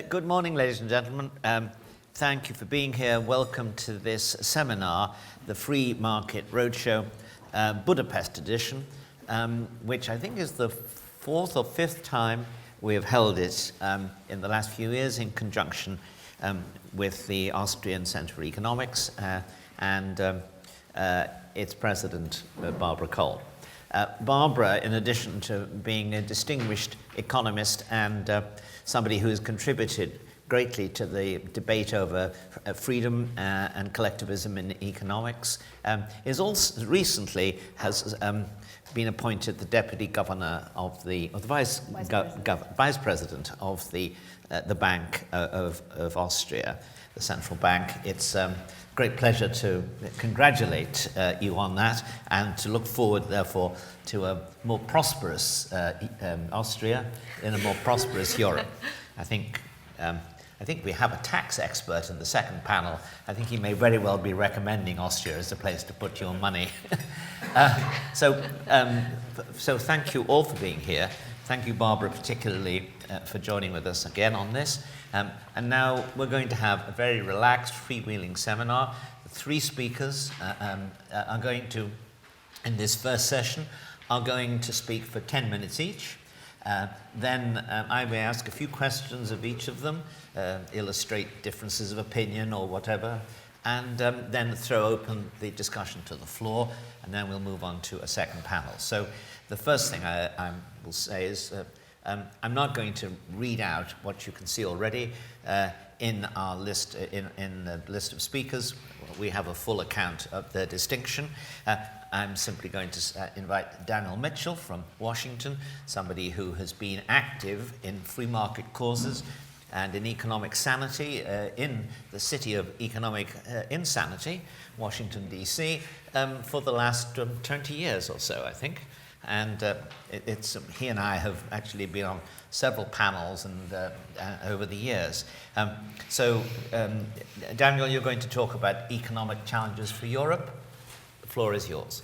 Good morning, ladies and gentlemen. Thank you for being here. Welcome to this seminar, the Free Market Roadshow, Budapest edition, which I think is the fourth or fifth time we have held it in the last few years in conjunction with the Austrian Centre for Economics and its president, Barbara Cole. Barbara, in addition to being a distinguished economist and somebody who has contributed greatly to the debate over freedom and collectivism in economics, is also recently has been appointed the deputy governor of the vice president of the Bank of Austria, the central bank. It's great pleasure to congratulate you on that and to look forward, therefore, to a more prosperous Austria in a more prosperous Europe. I think we have a tax expert in the second panel. I think he may very well be recommending Austria as a place to put your money. So thank you all for being here. Thank you, Barbara, particularly for joining with us again on this. And now we're going to have a very relaxed, freewheeling seminar. Three speakers are going to, in this first session, are going to speak for 10 minutes each. Then I may ask a few questions of each of them, illustrate differences of opinion or whatever, and then throw open the discussion to the floor, and then we'll move on to a second panel. So the first thing I will say is I'm not going to read out what you can see already in our list, in the list of speakers. We have a full account of their distinction. I'm simply going to invite Daniel Mitchell from Washington, somebody who has been active in free market causes and in economic sanity in the city of economic insanity, Washington, D.C., for the last 20 years or so, I think. And he and I have actually been on several panels and over the years. Daniel, you're going to talk about economic challenges for Europe. The floor is yours.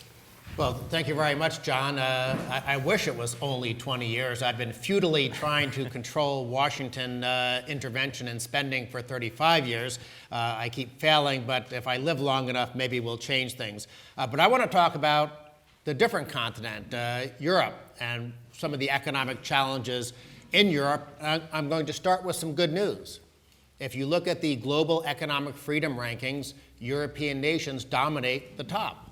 Well, thank you very much, John. I wish it was only 20 years. I've been futilely trying to control Washington intervention and spending for 35 years. I keep failing, but if I live long enough, maybe we'll change things. But I want to talk about the different continent, Europe, and some of the economic challenges in Europe. I'm going to start with some good news. If you look at the global economic freedom rankings, European nations dominate the top.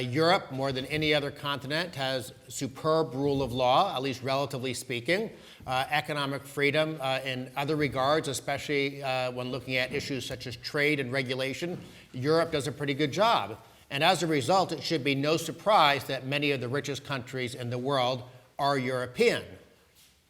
Europe, more than any other continent, has superb rule of law, at least relatively speaking. Economic freedom in other regards, especially when looking at issues such as trade and regulation, Europe does a pretty good job. And as a result, it should be no surprise that many of the richest countries in the world are European.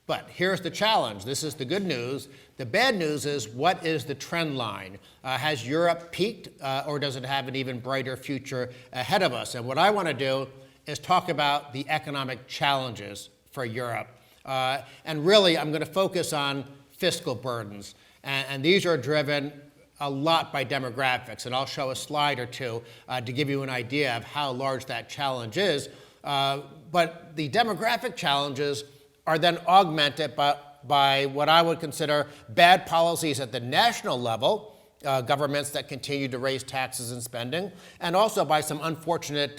But here's the challenge. This is the good news. The bad news is, what is the trend line? Has Europe peaked, or does it have an even brighter future ahead of us? And what I want to do is talk about the economic challenges for Europe. And really, I'm going to focus on fiscal burdens. And these are driven a lot by demographics, and I'll show a slide or two to give you an idea of how large that challenge is. But the demographic challenges are then augmented by what I would consider bad policies at the national level, governments that continue to raise taxes and spending, and also by some unfortunate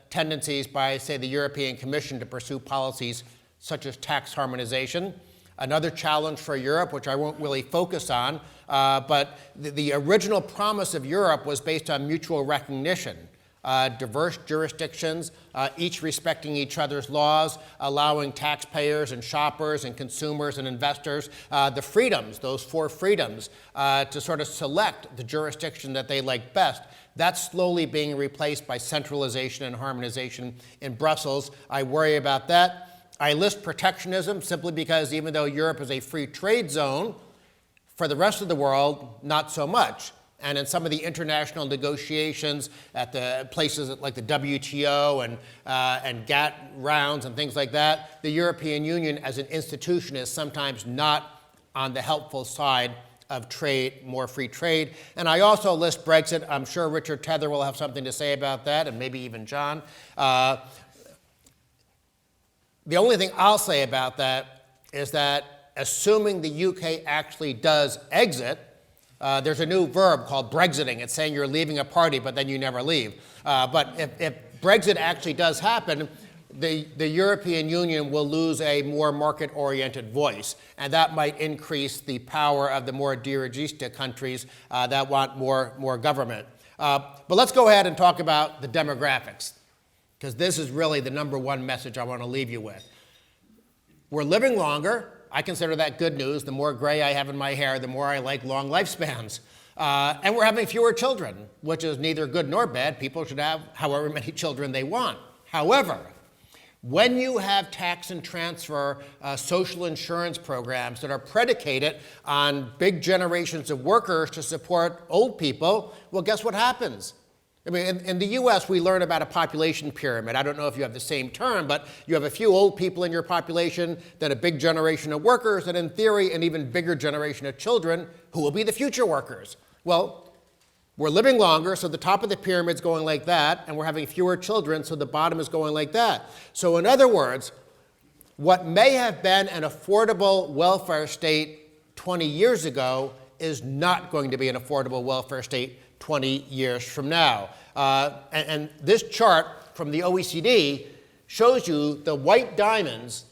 tendencies by, say, the European Commission to pursue policies such as tax harmonization. Another challenge for Europe, which I won't really focus on, but the original promise of Europe was based on mutual recognition. Diverse jurisdictions, each respecting each other's laws, allowing taxpayers and shoppers and consumers and investors the freedoms, those four freedoms, to sort of select the jurisdiction that they like best. That's slowly being replaced by centralization and harmonization in Brussels. I worry about that. I list protectionism simply because even though Europe is a free trade zone, for the rest of the world, not so much. And in some of the international negotiations at the places like the WTO and GATT rounds and things like that, the European Union as an institution is sometimes not on the helpful side of trade, more free trade. And I also list Brexit. I'm sure Richard Tether will have something to say about that, and maybe even John. The only thing I'll say about that is that assuming the UK actually does exit, there's a new verb called Brexiting. It's saying you're leaving a party, but then you never leave. But if Brexit actually does happen, the European Union will lose a more market-oriented voice, and that might increase the power of the more dirigista countries that want more government. But let's go ahead and talk about the demographics, because this is really the number one message I want to leave you with. We're living longer. I consider that good news. The more gray I have in my hair, the more I like long lifespans. And we're having fewer children, which is neither good nor bad. People should have however many children they want. However, when you have tax and transfer social insurance programs that are predicated on big generations of workers to support old people, well, guess what happens? I mean, in the US, we learn about a population pyramid. I don't know if you have the same term, but you have a few old people in your population, then a big generation of workers, and in theory, an even bigger generation of children who will be the future workers. Well, we're living longer, so the top of the pyramid's going like that, and we're having fewer children, so the bottom is going like that. So in other words, what may have been an affordable welfare state 20 years ago is not going to be an affordable welfare state 20 years from now. And this chart from the OECD shows you the white diamonds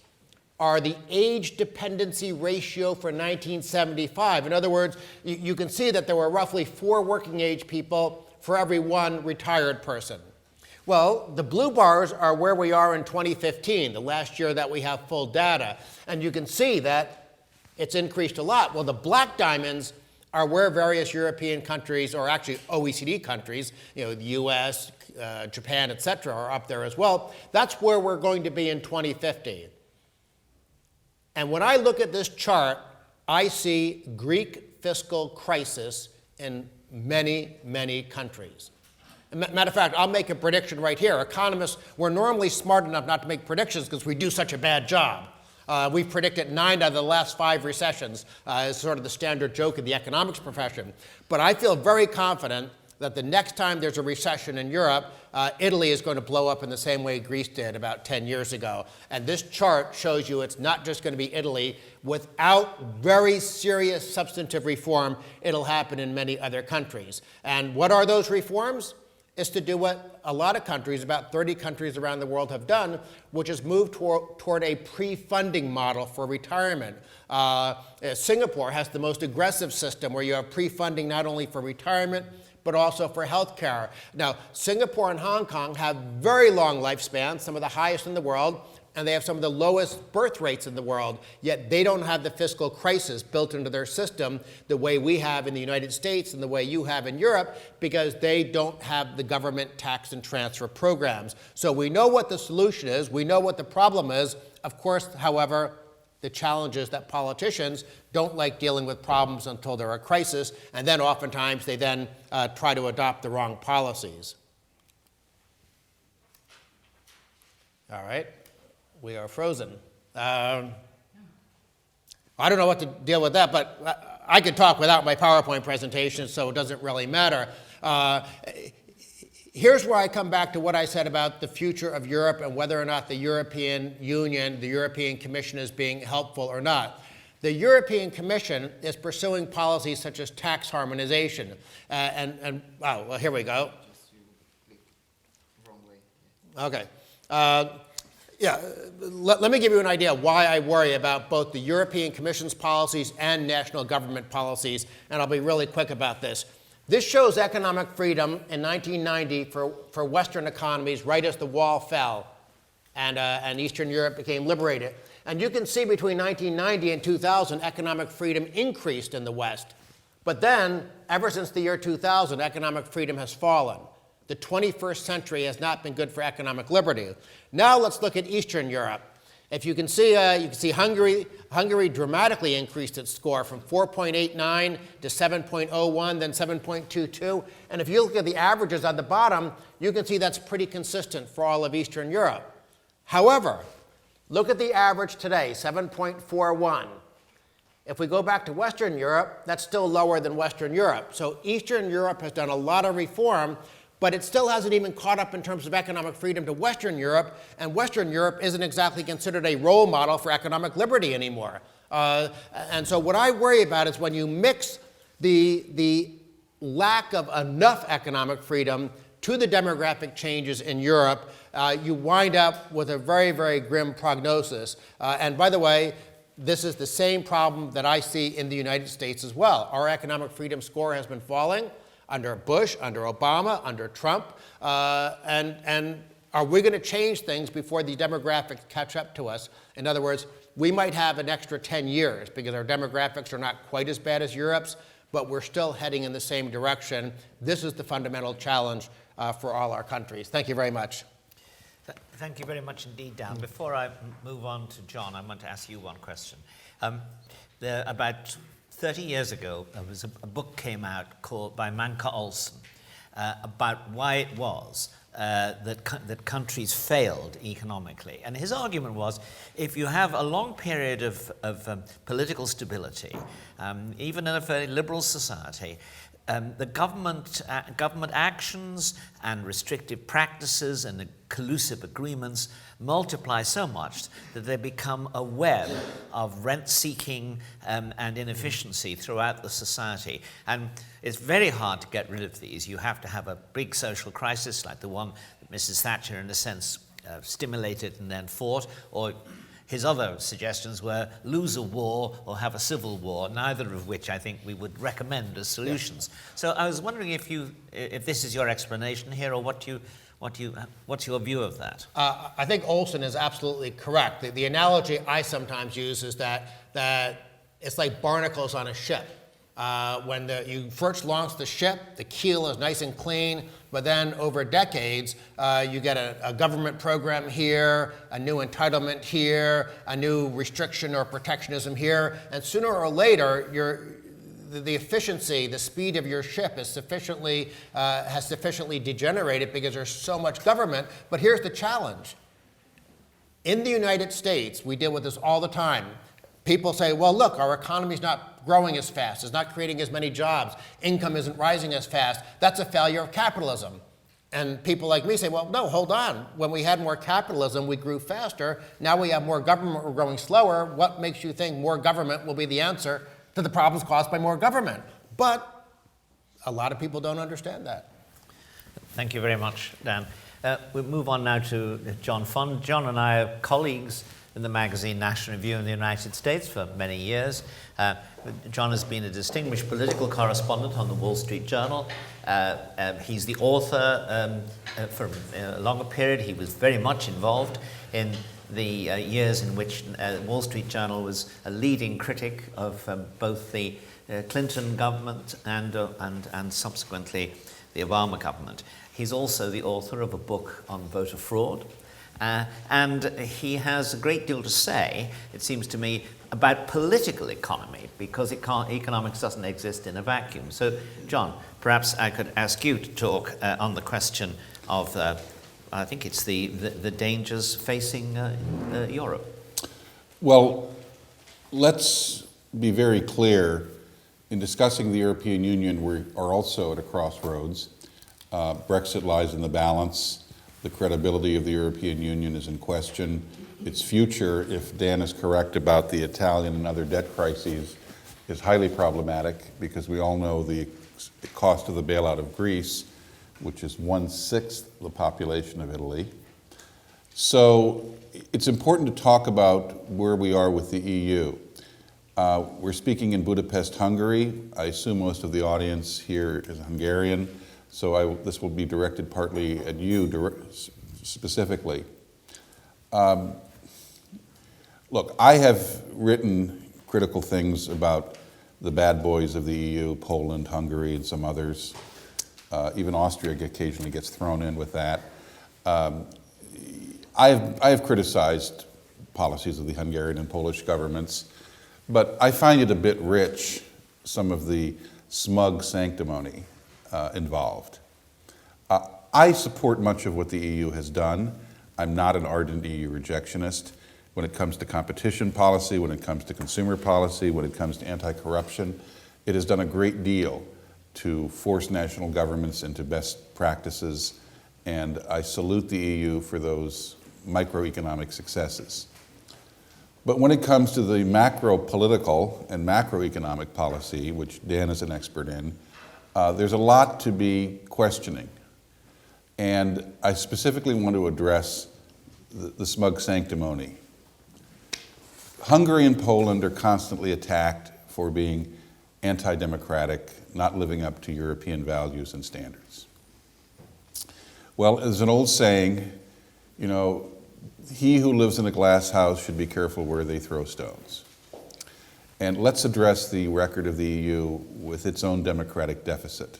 are the age dependency ratio for 1975. In other words, you can see that there were roughly 4 working age people for every 1 retired person. Well, the blue bars are where we are in 2015, the last year that we have full data. And you can see that it's increased a lot. Well, the black diamonds are where various European countries, or actually OECD countries, the US, Japan, et cetera, are up there as well. That's where we're going to be in 2050. And when I look at this chart, I see Greek fiscal crisis in many, many countries. Matter of fact, I'll make a prediction right here. Economists, we're normally smart enough not to make predictions because we do such a bad job. We've predicted 9 out of the last 5 recessions as sort of the standard joke in the economics profession. But I feel very confident that the next time there's a recession in Europe, Italy is going to blow up in the same way Greece did about 10 years ago. And this chart shows you it's not just going to be Italy. Without very serious substantive reform, it'll happen in many other countries. And what are those reforms? Is to do what a lot of countries, about 30 countries around the world have done, which is move toward a pre-funding model for retirement. Singapore has the most aggressive system where you have pre-funding not only for retirement, but also for health care. Now, Singapore and Hong Kong have very long lifespans, some of the highest in the world, and they have some of the lowest birth rates in the world, yet they don't have the fiscal crisis built into their system the way we have in the United States and the way you have in Europe, because they don't have the government tax and transfer programs. So we know what the solution is, we know what the problem is. Of course, however, the challenge is that politicians don't like dealing with problems until they're a crisis, and then oftentimes they then try to adopt the wrong policies. All right. We are frozen. I don't know what to deal with that, but I could talk without my PowerPoint presentation, so it doesn't really matter. Here's where I come back to what I said about the future of Europe and whether or not the European Union, the European Commission is being helpful or not. The European Commission is pursuing policies such as tax harmonization. Well, here we go. Just you click wrong way. Okay. Let me give you an idea why I worry about both the European Commission's policies and national government policies, and I'll be really quick about this. This shows economic freedom in 1990 for Western economies right as the wall fell and Eastern Europe became liberated. And you can see between 1990 and 2000, economic freedom increased in the West. But then, ever since the year 2000, economic freedom has fallen. The 21st century has not been good for economic liberty. Now let's look at Eastern Europe. If you can see Hungary dramatically increased its score from 4.89 to 7.01, then 7.22. And if you look at the averages on the bottom, you can see that's pretty consistent for all of Eastern Europe. However, look at the average today, 7.41. If we go back to Western Europe, that's still lower than Western Europe. So Eastern Europe has done a lot of reform, but it still hasn't even caught up in terms of economic freedom to Western Europe, and Western Europe isn't exactly considered a role model for economic liberty anymore. And so what I worry about is when you mix the lack of enough economic freedom to the demographic changes in Europe, you wind up with a very, very grim prognosis. And by the way, this is the same problem that I see in the United States as well. Our economic freedom score has been falling under Bush, under Obama, under Trump. And are we going to change things before the demographics catch up to us? In other words, we might have an extra 10 years because our demographics are not quite as bad as Europe's, but we're still heading in the same direction. This is the fundamental challenge for all our countries. Thank you very much. Thank you very much indeed, Dan. Before I move on to John, I want to ask you one question. About 30 years ago, there was a book came out by Manka Olson about why it was that countries failed economically. And his argument was, if you have a long period of political stability, even in a very liberal society, the government actions and restrictive practices and collusive agreements multiply so much that they become a web of rent-seeking and inefficiency throughout the society. And it's very hard to get rid of these. You have to have a big social crisis like the one that Mrs. Thatcher, in a sense, stimulated and then fought, or his other suggestions were lose a war or have a civil war, neither of which I think we would recommend as solutions. Yeah. So I was wondering if this is your explanation here, or what's your view of that? I think Olson is absolutely correct. The analogy I sometimes use is that it's like barnacles on a ship. When you first launch the ship, the keel is nice and clean, but then over decades, you get a government program here, a new entitlement here, a new restriction or protectionism here, and sooner or later, the efficiency, the speed of your ship is has sufficiently degenerated because there's so much government. But here's the challenge. In the United States, we deal with this all the time. People say, well, look, our economy's not growing as fast, it's not creating as many jobs, income isn't rising as fast. That's a failure of capitalism. And people like me say, well, no, hold on. When we had more capitalism, we grew faster. Now we have more government, we're growing slower. What makes you think more government will be the answer to the problems caused by more government? But a lot of people don't understand that. Thank you very much, Dan. We'll move on now to John Fund. John and I are colleagues in the magazine National Review in the United States for many years. John has been a distinguished political correspondent on the Wall Street Journal. He's the author for a longer period. He was very much involved in the years in which Wall Street Journal was a leading critic of both the Clinton government and subsequently the Obama government. He's also the author of a book on voter fraud. And he has a great deal to say, it seems to me, about political economy, because economics doesn't exist in a vacuum. So, John, perhaps I could ask you to talk on the question of, I think it's the dangers facing Europe. Well, let's be very clear. In discussing the European Union, we are also at a crossroads. Brexit lies in the balance. The credibility of the European Union is in question. Its future, if Dan is correct about the Italian and other debt crises, is highly problematic because we all know the cost of the bailout of Greece, which is 1/6 the population of Italy. So it's important to talk about where we are with the EU. We're speaking in Budapest, Hungary. I assume most of the audience here is Hungarian. So this will be directed partly at you specifically. Look, I have written critical things about the bad boys of the EU, Poland, Hungary, and some others. Even Austria occasionally gets thrown in with that. I have criticized policies of the Hungarian and Polish governments, but I find it a bit rich, some of the smug sanctimony involved. I support much of what the EU has done. I'm not an ardent EU rejectionist. When it comes to competition policy, when it comes to consumer policy, when it comes to anti-corruption, it has done a great deal to force national governments into best practices, and I salute the EU for those microeconomic successes. But when it comes to the macro political and macroeconomic policy, which Dan is an expert in, there's a lot to be questioning. And I specifically want to address the smug sanctimony. Hungary and Poland are constantly attacked for being anti-democratic, not living up to European values and standards. Well, there's an old saying, you know, he who lives in a glass house should be careful where they throw stones. And let's address the record of the EU with its own democratic deficit.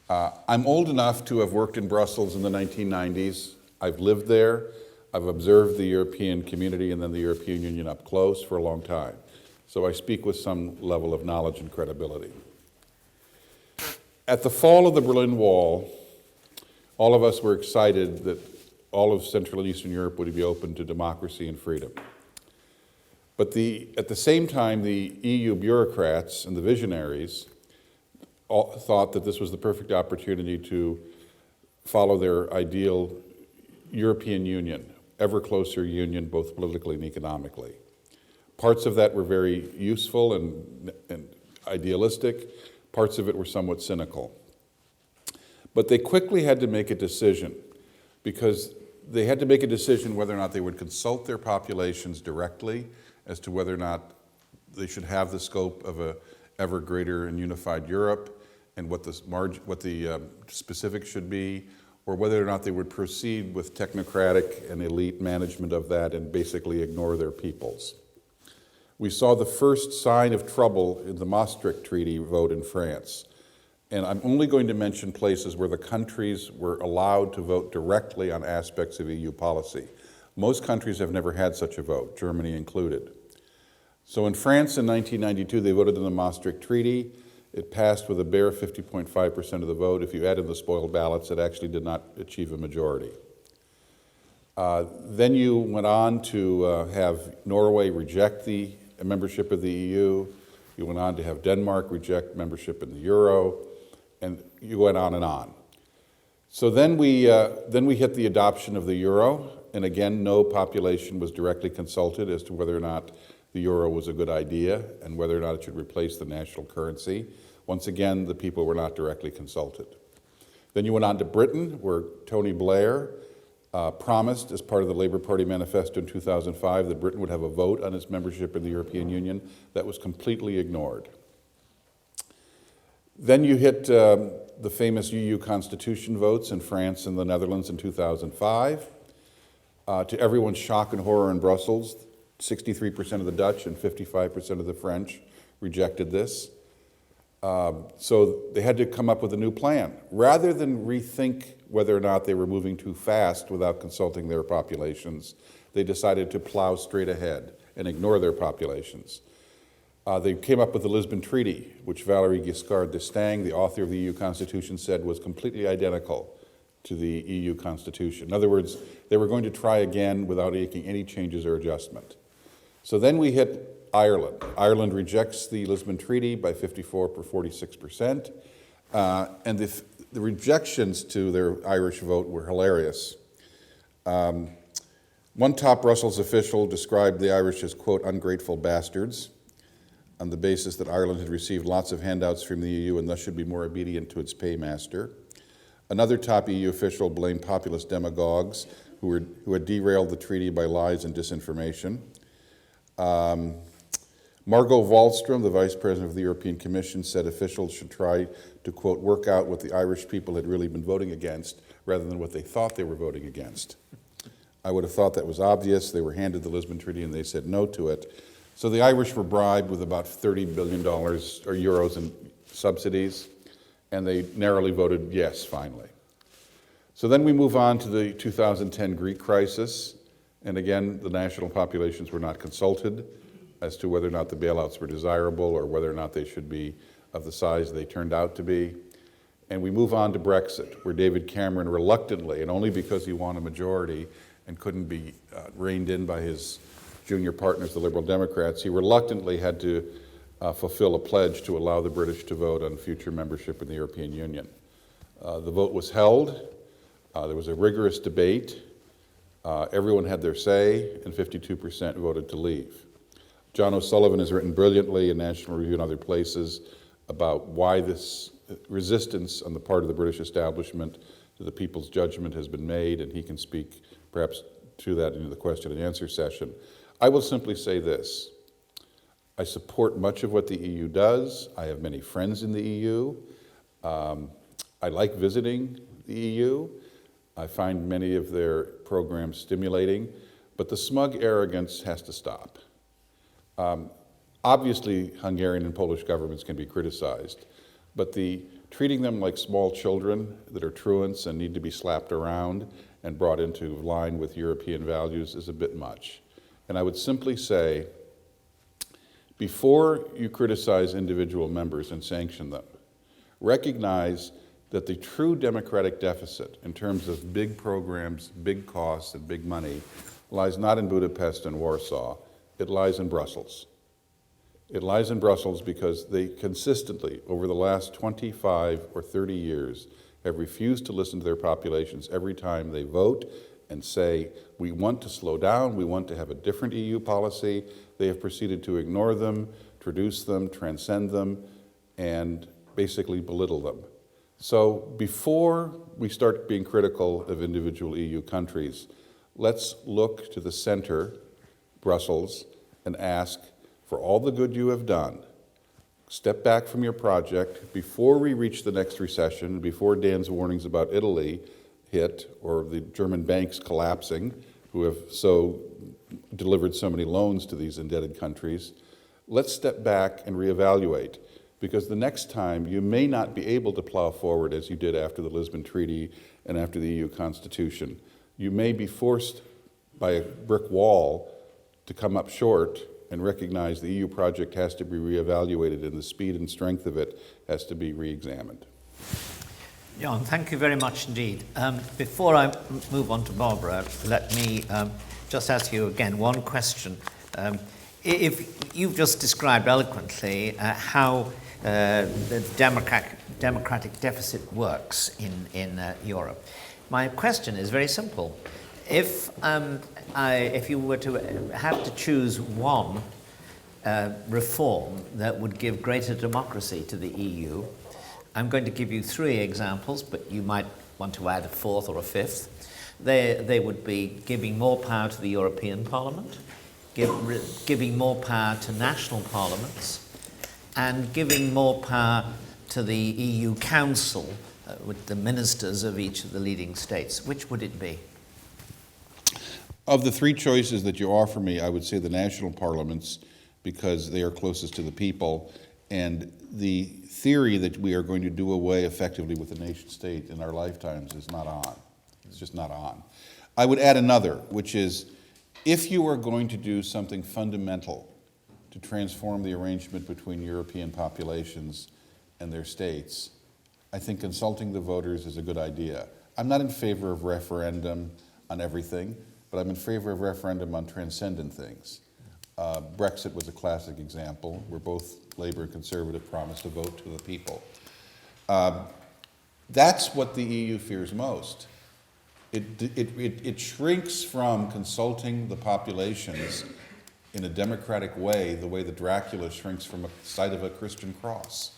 I'm old enough to have worked in Brussels in the 1990s. I've lived there. I've observed the European community and then the European Union up close for a long time. So I speak with some level of knowledge and credibility. At the fall of the Berlin Wall, all of us were excited that all of Central and Eastern Europe would be open to democracy and freedom. But at the same time, the EU bureaucrats and the visionaries all thought that this was the perfect opportunity to follow their ideal European Union, ever closer union, both politically and economically. Parts of that were very useful and idealistic. Parts of it were somewhat cynical. But they quickly had to make a decision, because they had to make a decision whether or not they would consult their populations directly as to whether or not they should have the scope of a ever greater and unified Europe and what the specifics should be, or whether or not they would proceed with technocratic and elite management of that and basically ignore their peoples. We saw the first sign of trouble in the Maastricht Treaty vote in France. And I'm only going to mention places where the countries were allowed to vote directly on aspects of EU policy. Most countries have never had such a vote, Germany included. So in France in 1992, they voted in the Maastricht Treaty. It passed with a bare 50.5% of the vote. If you added the spoiled ballots, it actually did not achieve a majority. Then you went on to have Norway reject the membership of the EU. You went on to have Denmark reject membership in the Euro, and you went on and on. So then we hit the adoption of the Euro, and again, no population was directly consulted as to whether or not the Euro was a good idea and whether or not it should replace the national currency. Once again, the people were not directly consulted. Then you went on to Britain, where Tony Blair promised, as part of the Labour Party manifesto in 2005, that Britain would have a vote on its membership in the European Union. That was completely ignored. Then you hit the famous EU constitution votes in France and the Netherlands in 2005. To everyone's shock and horror in Brussels, 63% of the Dutch and 55% of the French rejected this. So they had to come up with a new plan. Rather than rethink whether or not they were moving too fast without consulting their populations, they decided to plow straight ahead and ignore their populations. They came up with the Lisbon Treaty, which Valéry Giscard d'Estaing, the author of the EU Constitution, said was completely identical to the EU Constitution. In other words, they were going to try again without making any changes or adjustment. So then we hit Ireland. Ireland rejects the Lisbon Treaty by 46%. And the rejections to their Irish vote were hilarious. One top Brussels official described the Irish as, quote, ungrateful bastards, on the basis that Ireland had received lots of handouts from the EU and thus should be more obedient to its paymaster. Another top EU official blamed populist demagogues who had derailed the treaty by lies and disinformation. Margot Wallström, the Vice President of the European Commission, said officials should try to, quote, work out what the Irish people had really been voting against rather than what they thought they were voting against. I would have thought that was obvious. They were handed the Lisbon Treaty and they said no to it. So the Irish were bribed with about $30 billion or euros in subsidies, and they narrowly voted yes, finally. So then we move on to the 2010 Greek crisis, and again, the national populations were not consulted as to whether or not the bailouts were desirable or whether or not they should be of the size they turned out to be. And we move on to Brexit, where David Cameron reluctantly, and only because he won a majority and couldn't be reined in by his junior partners, the Liberal Democrats, he reluctantly had to fulfill a pledge to allow the British to vote on future membership in the European Union. The vote was held. There was a rigorous debate. Everyone had their say, and 52% voted to leave. John O'Sullivan has written brilliantly in National Review and other places about why this resistance on the part of the British establishment to the people's judgment has been made, and he can speak perhaps to that in the question and answer session. I will simply say this. I support much of what the EU does. I have many friends in the EU. I like visiting the EU. I find many of their programs stimulating, but the smug arrogance has to stop. Obviously, Hungarian and Polish governments can be criticized, but treating them like small children that are truants and need to be slapped around and brought into line with European values is a bit much. And I would simply say, before you criticize individual members and sanction them, recognize that the true democratic deficit in terms of big programs, big costs, and big money lies not in Budapest and Warsaw, it lies in Brussels. It lies in Brussels because they consistently, over the last 25 or 30 years, have refused to listen to their populations every time they vote and say, we want to slow down, we want to have a different EU policy. They have proceeded to ignore them, traduce them, transcend them, and basically belittle them. So before we start being critical of individual EU countries, let's look to the center, Brussels, and ask, for all the good you have done, step back from your project before we reach the next recession, before Dan's warnings about Italy hit, or the German banks collapsing, who have so delivered so many loans to these indebted countries. Let's step back and reevaluate, because the next time you may not be able to plow forward as you did after the Lisbon Treaty and after the EU Constitution. You may be forced by a brick wall to come up short and recognize the EU project has to be reevaluated and the speed and strength of it has to be re-examined. John, thank you very much indeed. Before I move on to Barbara, let me just ask you again one question. If you've just described eloquently how the democratic deficit works in Europe, my question is very simple. If you were to have to choose one reform that would give greater democracy to the EU, I'm going to give you three examples, but you might want to add a fourth or a fifth. They would be giving more power to the European Parliament, giving more power to national parliaments, and giving more power to the EU Council with the ministers of each of the leading states. Which would it be? Of the three choices that you offer me, I would say the national parliaments, because they are closest to the people, and the theory that we are going to do away effectively with the nation state in our lifetimes is not on. It's just not on. I would add another, which is, if you are going to do something fundamental to transform the arrangement between European populations and their states, I think consulting the voters is a good idea. I'm not in favor of referendum on everything, but I'm in favor of referendum on transcendent things. Brexit was a classic example where both Labour and Conservative promised to vote to the people. That's what the EU fears most. It shrinks from consulting the populations in a democratic way, the way that Dracula shrinks from the sight of a Christian cross.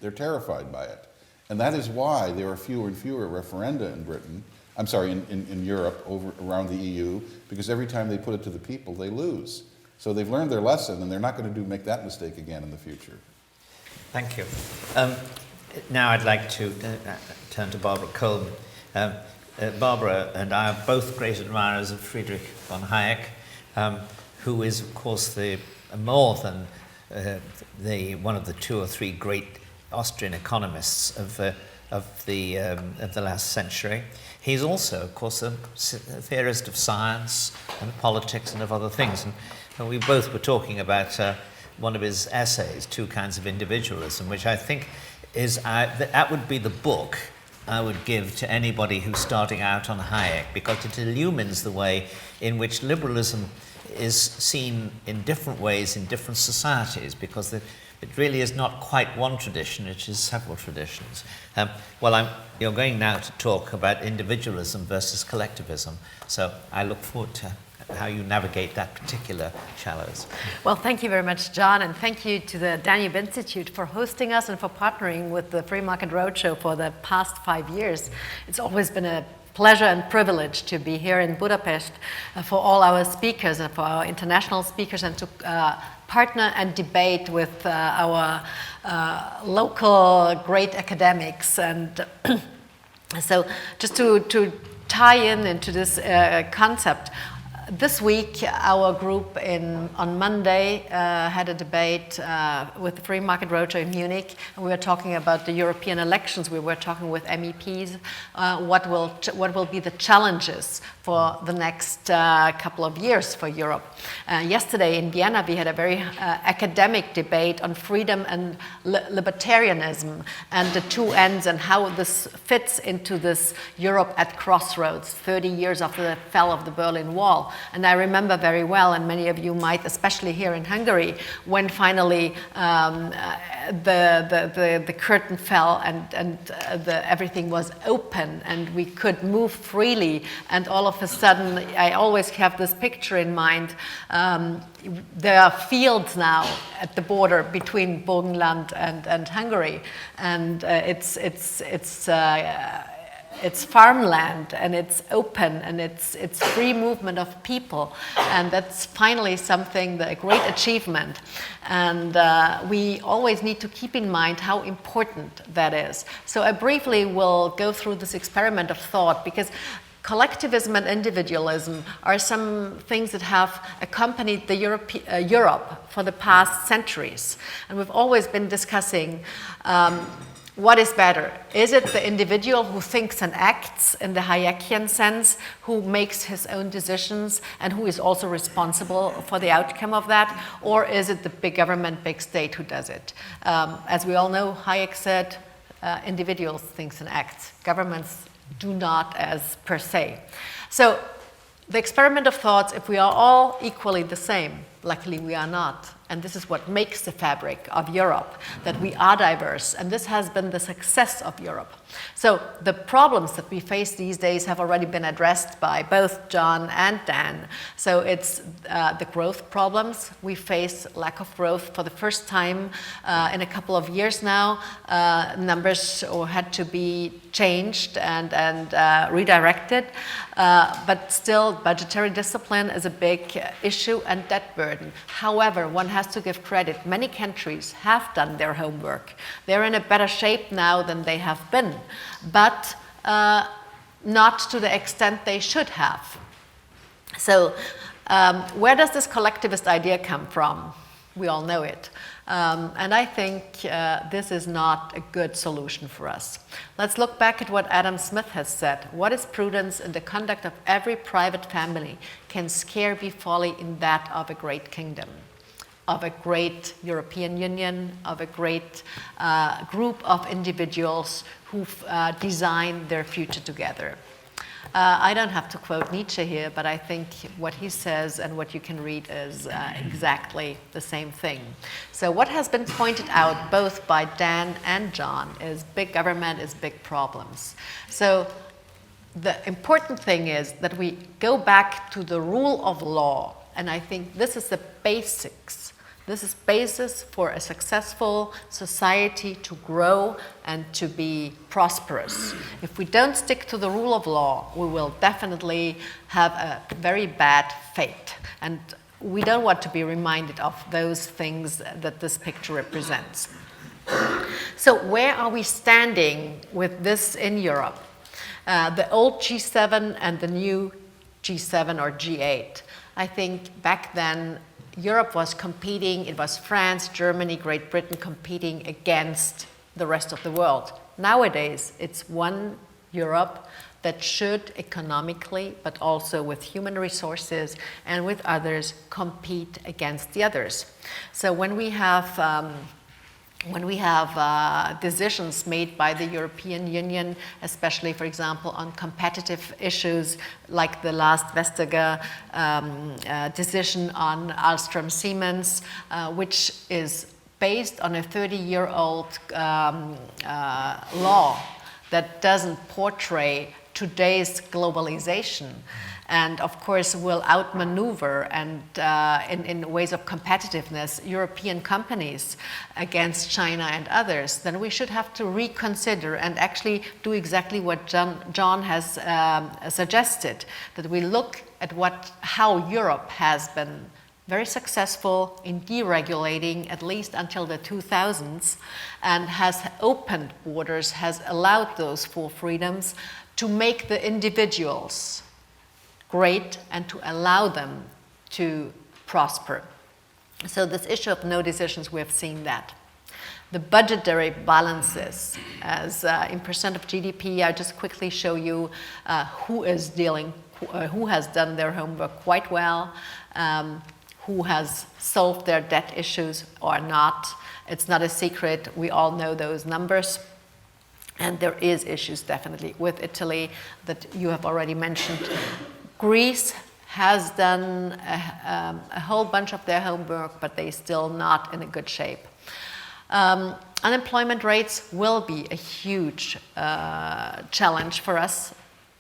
They're terrified by it. And that is why there are fewer and fewer referenda in Britain, in Europe, around the EU, because every time they put it to the people, they lose. So they've learned their lesson, and they're not going to make that mistake again in the future. Thank you. Now I'd like to turn to Barbara Coleman. Barbara and I are both great admirers of Friedrich von Hayek, who is, of course, more than one of the two or three great Austrian economists of the last century. He's also, of course, a theorist of science and politics and of other things. And we both were talking about one of his essays, Two Kinds of Individualism, which I think is, that would be the book I would give to anybody who's starting out on Hayek, because it illumines the way in which liberalism is seen in different ways in different societies, because it really is not quite one tradition, it is several traditions. Well, you're going now to talk about individualism versus collectivism, so I look forward to how you navigate that particular shallows. Well, thank you very much, John, and thank you to the Danube Institute for hosting us and for partnering with the Free Market Roadshow for the past 5 years. It's always been a pleasure and privilege to be here in Budapest for all our speakers and for our international speakers, and to partner and debate with our local great academics. And so just to tie into this concept, this week, our group on Monday had a debate with the Free Market Roadshow in Munich, and we were talking about the European elections. We were talking with MEPs what will be the challenges for the next couple of years for Europe. Yesterday in Vienna, we had a very academic debate on freedom and libertarianism and the two ends, and how this fits into this Europe at crossroads, 30 years after the fall of the Berlin Wall. And I remember very well, and many of you might, especially here in Hungary, when finally the curtain fell and everything was open and we could move freely. And all of a sudden, I always have this picture in mind. There are fields now at the border between Burgenland and Hungary, and it's farmland, and it's open, and it's free movement of people, and that's finally something, a great achievement. And we always need to keep in mind how important that is. So I briefly will go through this experiment of thought, because collectivism and individualism are some things that have accompanied the Europe for the past centuries, and we've always been discussing what is better? Is it the individual who thinks and acts in the Hayekian sense, who makes his own decisions and who is also responsible for the outcome of that? Or is it the big government, big state who does it? As we all know, Hayek said, individuals think and act. Governments do not as per se. So the experiment of thoughts, if we are all equally the same, luckily we are not. And this is what makes the fabric of Europe, that we are diverse. And this has been the success of Europe. So the problems that we face these days have already been addressed by both John and Dan. So it's the growth problems. We face lack of growth for the first time in a couple of years now. Numbers had to be changed and redirected. But still, budgetary discipline is a big issue, and debt burden. However, one has to give credit. Many countries have done their homework. They're in a better shape now than they have been, but not to the extent they should have. So where does this collectivist idea come from? We all know it. And I think this is not a good solution for us. Let's look back at what Adam Smith has said. What is prudence in the conduct of every private family can scare be folly in that of a great kingdom, of a great European Union, of a great group of individuals who've designed their future together. I don't have to quote Nietzsche here, but I think what he says and what you can read is exactly the same thing. So what has been pointed out both by Dan and John is big government is big problems. So the important thing is that we go back to the rule of law, and I think this is the basics. This is basis for a successful society to grow and to be prosperous. If we don't stick to the rule of law, we will definitely have a very bad fate. And we don't want to be reminded of those things that this picture represents. So where are we standing with this in Europe? The old G7 and the new G7 or G8. I think back then, Europe was competing, it was France, Germany, Great Britain competing against the rest of the world. Nowadays, it's one Europe that should economically, but also with human resources and with others, compete against the others. So when we have decisions made by the European Union, especially, for example, on competitive issues like the last Vestager decision on Alstom Siemens, which is based on a 30-year-old law that doesn't portray today's globalization, and of course will outmaneuver and in ways of competitiveness European companies against China and others, then we should have to reconsider and actually do exactly what John has suggested, that we look at how Europe has been very successful in deregulating, at least until the 2000s, and has opened borders, has allowed those full freedoms to make the individuals great and to allow them to prosper. So this issue of no decisions, we have seen that. The budgetary balances, as in percent of GDP, I just quickly show you who has done their homework quite well, who has solved their debt issues or not. It's not a secret, we all know those numbers. And there is issues definitely with Italy that you have already mentioned. Greece has done a whole bunch of their homework, but they're still not in a good shape. Unemployment rates will be a huge challenge for us,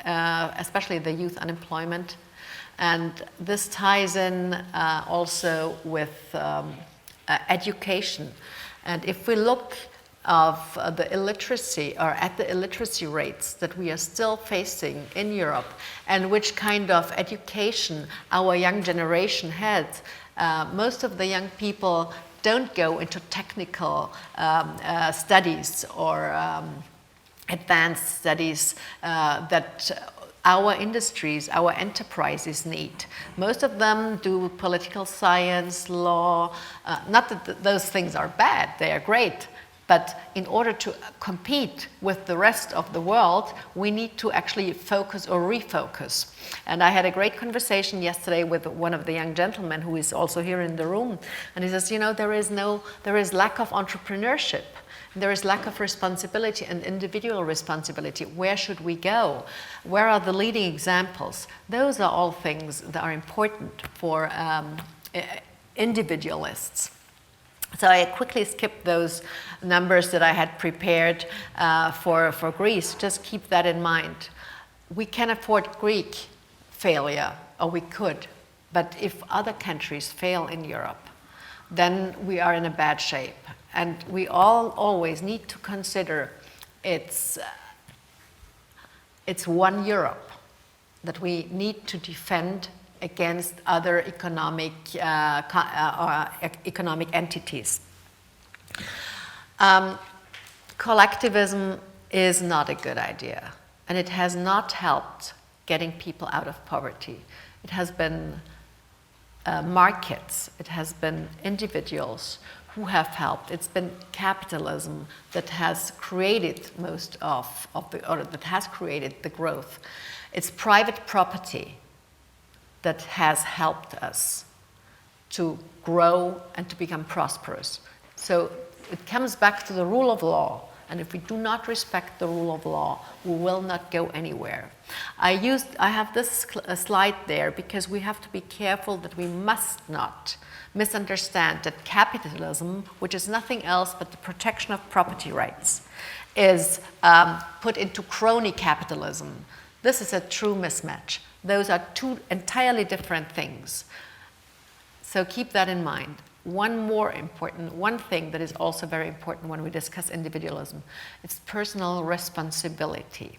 especially the youth unemployment. And this ties in also with education. And if we look of the illiteracy, or at the illiteracy rates that we are still facing in Europe, and which kind of education our young generation has, most of the young people don't go into technical studies or advanced studies that our industries, our enterprises need. Most of them do political science, law, not that those things are bad, they are great, but in order to compete with the rest of the world, we need to actually focus or refocus. And I had a great conversation yesterday with one of the young gentlemen who is also here in the room, and he says, you know, there is lack of entrepreneurship. There is lack of responsibility and individual responsibility. Where should we go? Where are the leading examples? Those are all things that are important for individualists. So I quickly skipped those numbers that I had prepared for Greece. Just keep that in mind. We can afford Greek failure, or we could, but if other countries fail in Europe, then we are in a bad shape. And we all always need to consider it's one Europe that we need to defend against other economic entities. Collectivism is not a good idea, and it has not helped getting people out of poverty. It has been markets, it has been individuals who have helped. It's been capitalism that has created that has created the growth. It's private property that has helped us to grow and to become prosperous. So it comes back to the rule of law, and if we do not respect the rule of law, we will not go anywhere. I have this slide there because we have to be careful that we must not misunderstand that capitalism, which is nothing else but the protection of property rights, is put into crony capitalism. This is a true mismatch. Those are two entirely different things. So keep that in mind. One thing that is also very important when we discuss individualism, it's personal responsibility.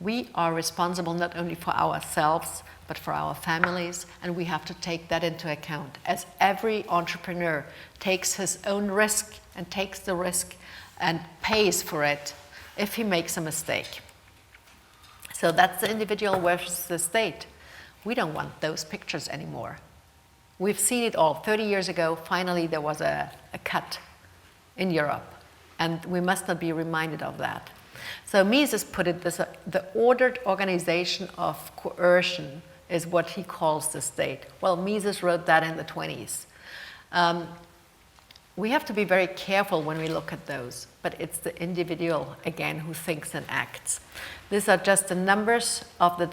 We are responsible not only for ourselves, but for our families, and we have to take that into account. As every entrepreneur takes his own risk and takes the risk and pays for it if he makes a mistake. So that's the individual versus the state. We don't want those pictures anymore. We've seen it all. 30 years ago, finally there was a cut in Europe, and we must not be reminded of that. So Mises put it this: the ordered organization of coercion is what he calls the state. Well, Mises wrote that in the 20s. We have to be very careful when we look at those, but it's the individual, again, who thinks and acts. These are just the numbers of the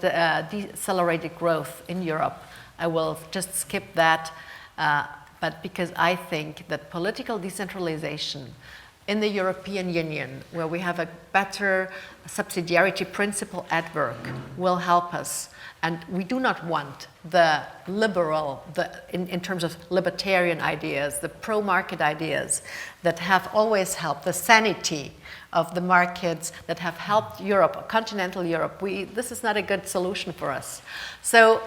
decelerated growth in Europe. I will just skip that. but because I think that political decentralization in the European Union, where we have a better subsidiarity principle at work, will help us. And we do not want the liberal, in terms of libertarian ideas, the pro-market ideas that have always helped, the sanity of the markets that have helped Europe, continental Europe. This is not a good solution for us. So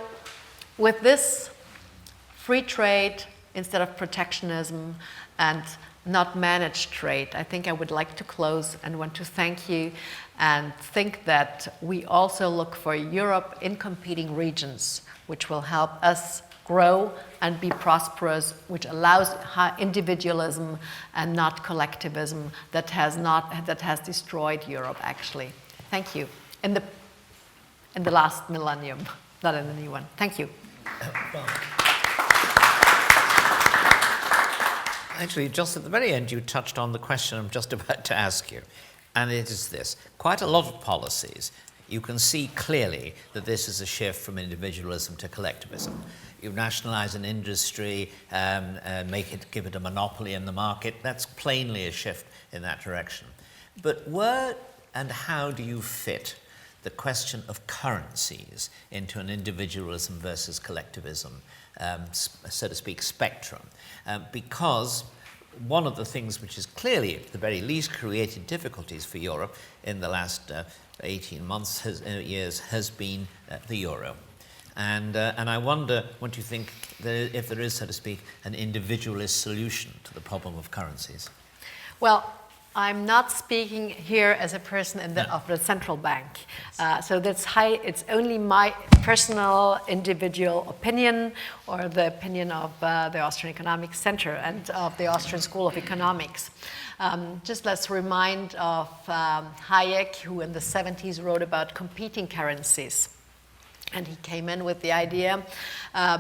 with this free trade instead of protectionism and not managed trade, I think I would like to close and want to thank you and think that we also look for Europe in competing regions, which will help us grow and be prosperous, which allows individualism and not collectivism that has destroyed Europe, actually. Thank you. In the last millennium, not in the new one. Thank you. Actually, just at the very end, you touched on the question I'm just about to ask you, and it is this. Quite a lot of policies, you can see clearly that this is a shift from individualism to collectivism. You nationalize an industry, give it a monopoly in the market. That's plainly a shift in that direction. But where and how do you fit the question of currencies into an individualism versus collectivism, so to speak, spectrum? Because one of the things which is clearly, at the very least, created difficulties for Europe in the last 18 months, years, has been the euro. And I wonder, what do you think, if there is, so to speak, an individualist solution to the problem of currencies? Well, I'm not speaking here as a person of the central bank. So it's only my personal individual opinion, or the opinion of the Austrian Economic Center and of the Austrian School of Economics. Just let's remind of Hayek, who in the 70s wrote about competing currencies. And he came in with the idea,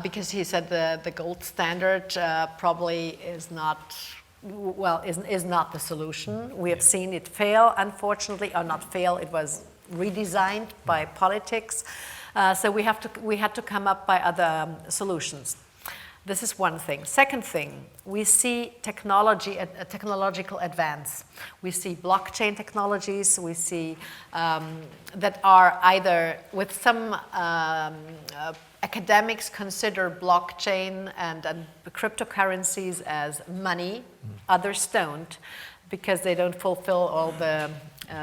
because he said the gold standard probably is not the solution. We have seen it fail, unfortunately, or not fail, it was redesigned by politics. So we had to come up by other solutions. This is one thing. Second thing, we see technological advance. We see blockchain technologies. We see that are either, with some academics consider blockchain and cryptocurrencies as money. Others don't, because they don't fulfill all the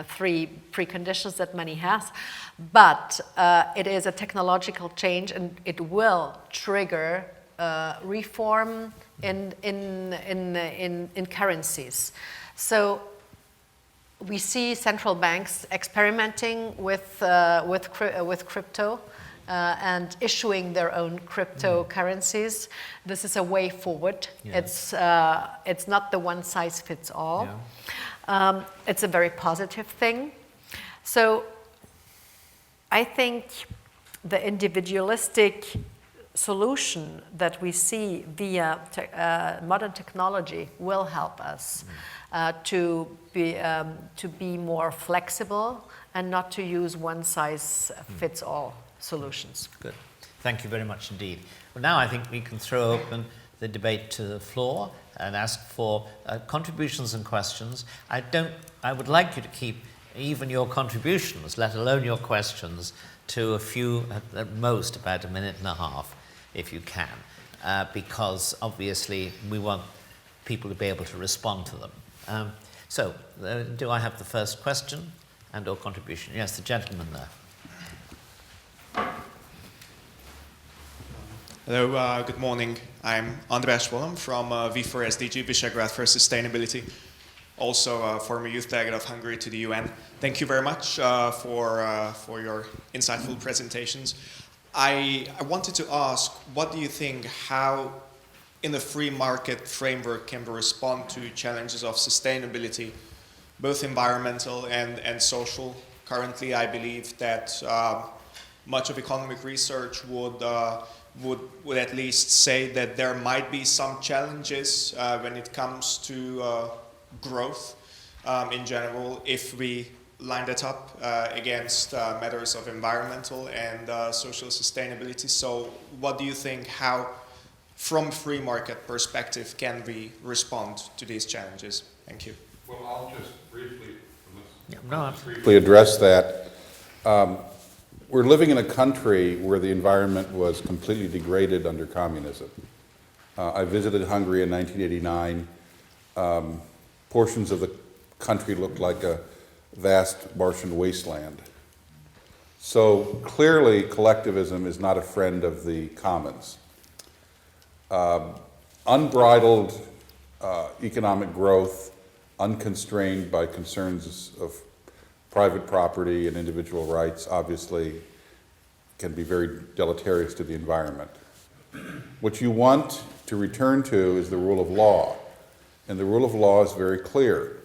three preconditions that money has. But it is a technological change, and it will trigger reform in currencies. So we see central banks experimenting with crypto and issuing their own cryptocurrencies. This is a way forward. Yeah. It's not the one size fits all. Yeah. It's a very positive thing. So I think the individualistic solution that we see via modern technology will help us to be more flexible and not to use one size fits all solutions. Good. Thank you very much indeed. Well, now I think we can throw open the debate to the floor and ask for contributions and questions. I would like you to keep even your contributions, let alone your questions, to a few, at most about a minute and a half, if you can, because obviously we want people to be able to respond to them. So, do I have the first question and or contribution? Yes, the gentleman there. Hello, good morning. I'm András Wolom from V4SDG, Visegrad for Sustainability, also former youth delegate of Hungary to the UN. Thank you very much for your insightful presentations. I wanted to ask, what do you think, how in the free market framework can we respond to challenges of sustainability, both environmental and social? Currently, I believe that much of economic research would at least say that there might be some challenges when it comes to growth in general, if we line that up against matters of environmental and social sustainability. So what do you think, how from free market perspective can we respond to these challenges? Thank you. Well, I'll just briefly address that. We're living in a country where the environment was completely degraded under communism. I visited Hungary in 1989. Portions of the country looked like a vast Martian wasteland. So clearly, collectivism is not a friend of the commons. Unbridled economic growth, unconstrained by concerns of private property and individual rights, obviously can be very deleterious to the environment. What you want to return to is the rule of law, and the rule of law is very clear.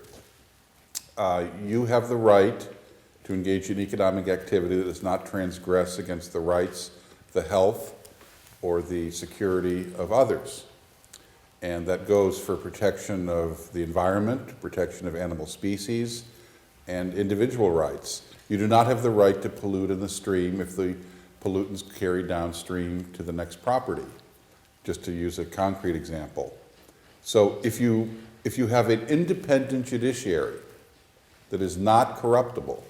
You have the right to engage in economic activity that does not transgress against the rights, the health, or the security of others. And that goes for protection of the environment, protection of animal species, and individual rights. You do not have the right to pollute in the stream if the pollutants carry downstream to the next property, just to use a concrete example. So if you have an independent judiciary that is not corruptible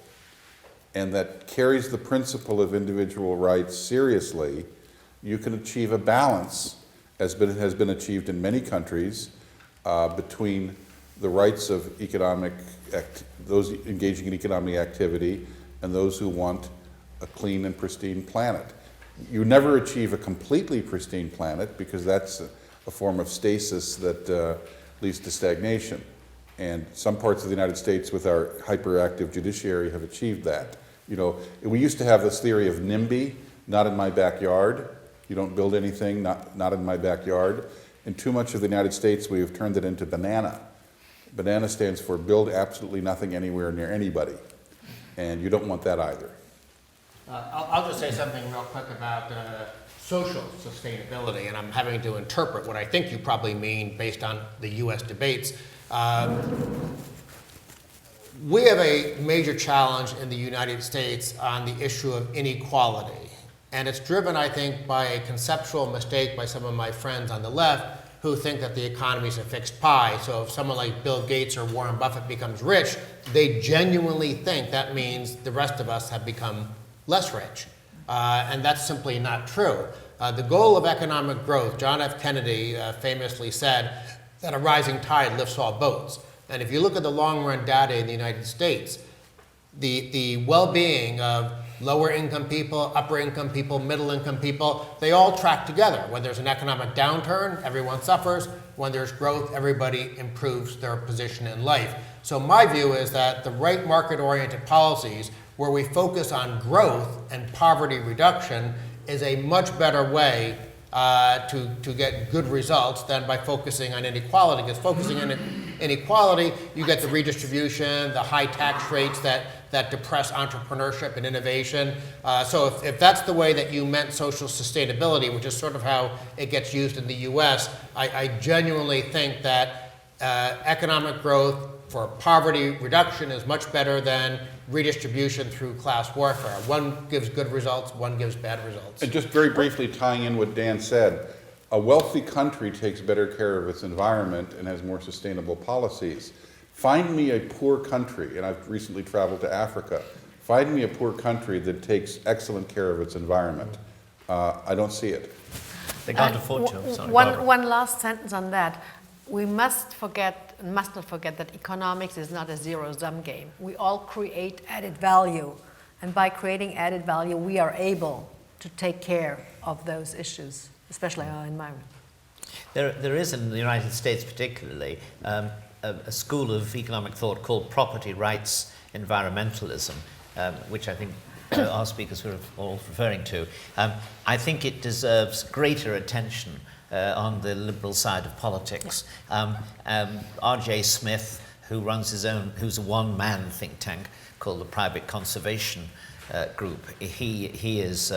and that carries the principle of individual rights seriously, you can achieve a balance, as has been achieved in many countries, between the rights of those engaging in economic activity and those who want a clean and pristine planet. You never achieve a completely pristine planet because that's a form of stasis that leads to stagnation. And some parts of the United States with our hyperactive judiciary have achieved that. You know, we used to have this theory of NIMBY, not in my backyard. You don't build anything, not in my backyard. In too much of the United States, we have turned it into BANANA. BANANA stands for build absolutely nothing anywhere near anybody. And you don't want that either. I'll just say something real quick about social sustainability, and I'm having to interpret what I think you probably mean based on the US debates. We have a major challenge in the United States on the issue of inequality. And it's driven, I think, by a conceptual mistake by some of my friends on the left who think that the economy is a fixed pie. So if someone like Bill Gates or Warren Buffett becomes rich, they genuinely think that means the rest of us have become less rich. And that's simply not true. The goal of economic growth, John F. Kennedy famously said that a rising tide lifts all boats. And if you look at the long-run data in the United States, the well-being of lower-income people, upper-income people, middle-income people, they all track together. When there's an economic downturn, everyone suffers. When there's growth, everybody improves their position in life. So my view is that the right market-oriented policies where we focus on growth and poverty reduction is a much better way to get good results than by focusing on inequality. Because focusing on inequality, you get the redistribution, the high tax rates that depress entrepreneurship and innovation. So if that's the way that you meant social sustainability, which is sort of how it gets used in the US, I genuinely think that economic growth for poverty reduction is much better than redistribution through class warfare. One gives good results, one gives bad results. And just very briefly tying in what Dan said, a wealthy country takes better care of its environment and has more sustainable policies. Find me a poor country, and I've recently traveled to Africa, find me a poor country that takes excellent care of its environment. I don't see it. They can't afford to. Sorry, one last sentence on that. We must not forget that economics is not a zero-sum game. We all create added value, and by creating added value, we are able to take care of those issues, especially our environment. There is in the United States particularly a school of economic thought called property rights environmentalism, which I think our speakers were all referring to. I think it deserves greater attention on the liberal side of politics. R.J. Smith, who runs his own, who's a one-man think tank called the Private Conservation Group, he's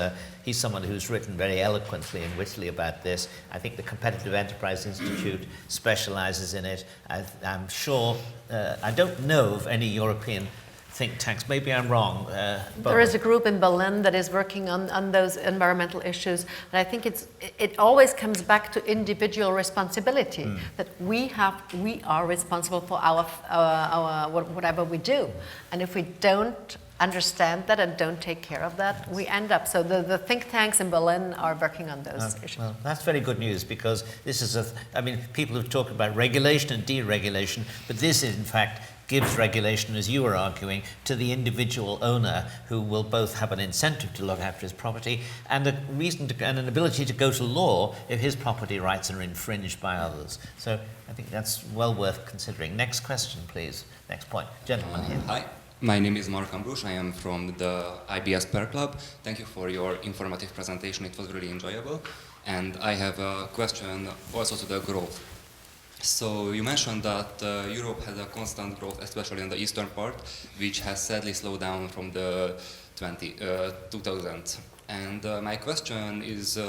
someone who's written very eloquently and wittily about this. I think the Competitive Enterprise Institute specializes in it. I'm sure, I don't know of any European think tanks. Maybe I'm wrong. There is a group in Berlin that is working on those environmental issues, and I think it always comes back to individual responsibility. That we are responsible for our whatever we do, and if we don't understand that and don't take care of that, we end up. So the think tanks in Berlin are working on those issues. Well, that's very good news, because this is I mean, people have talked about regulation and deregulation, but this in fact gives regulation, as you were arguing, to the individual owner, who will both have an incentive to look after his property and a reason and an ability to go to law if his property rights are infringed by others. So I think that's well worth considering. Next question, please. Next point. Gentleman here. Hi. My name is Mark Ambrus. I am from the IBS Per Club. Thank you for your informative presentation. It was really enjoyable. And I have a question also to the growth. So you mentioned that Europe has a constant growth, especially in the eastern part, which has sadly slowed down from the 2000s. And my question is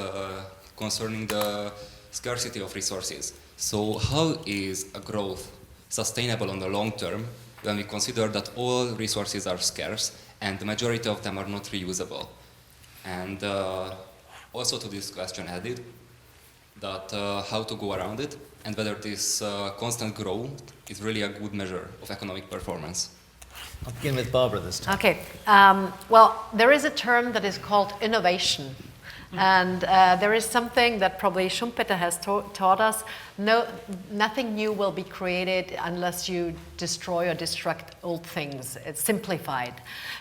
concerning the scarcity of resources. So how is a growth sustainable on the long term when we consider that all resources are scarce and the majority of them are not reusable? And also to this question added, that how to go around it, and whether this constant growth is really a good measure of economic performance. I'll begin with Barbara this time. Okay. Well, there is a term that is called innovation. And there is something that probably Schumpeter has taught us. Nothing new will be created unless you destroy or destruct old things. It's simplified.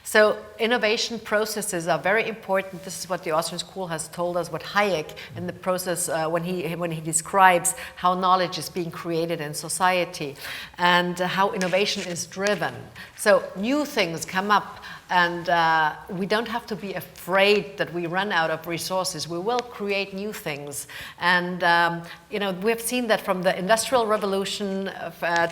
So innovation processes are very important. This is what the Austrian school has told us, what Hayek in the process, when he describes how knowledge is being created in society and how innovation is driven. So new things come up, and we don't have to be afraid that we run out of resources. We will create new things. And we've seen that from the Industrial Revolution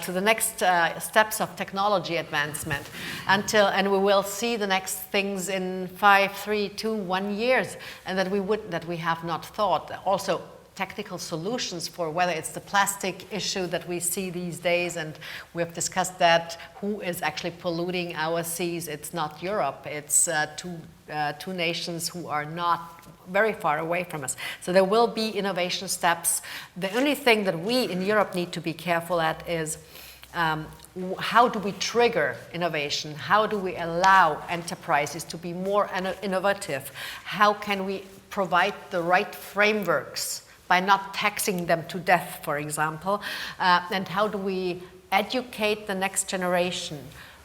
to the next steps of technology advancement and we will see the next things in 5, 3, 2, 1 years, and that we have not thought. Also, technical solutions for whether it's the plastic issue that we see these days, and we have discussed that, who is actually polluting our seas. It's not Europe, it's two nations who are not very far away from us. So there will be innovation steps. The only thing that we in Europe need to be careful at is how do we trigger innovation? How do we allow enterprises to be more innovative? How can we provide the right frameworks by not taxing them to death, for example? And how do we educate the next generation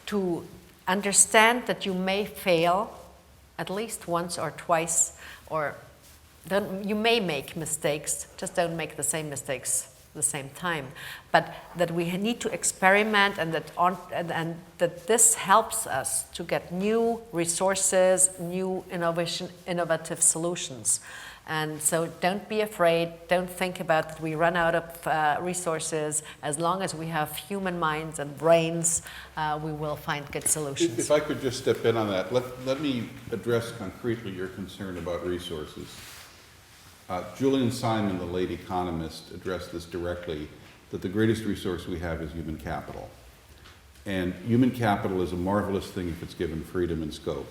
to understand that you may fail at least once or twice, or you may make mistakes, just don't make the same mistakes the same time. But that we need to experiment, and that this helps us to get new resources, new innovative solutions. And so don't be afraid, don't think about that we run out of resources. As long as we have human minds and brains, we will find good solutions. If I could just step in on that, let me address concretely your concern about resources. Julian Simon, the late economist, addressed this directly, that the greatest resource we have is human capital. And human capital is a marvelous thing if it's given freedom and scope.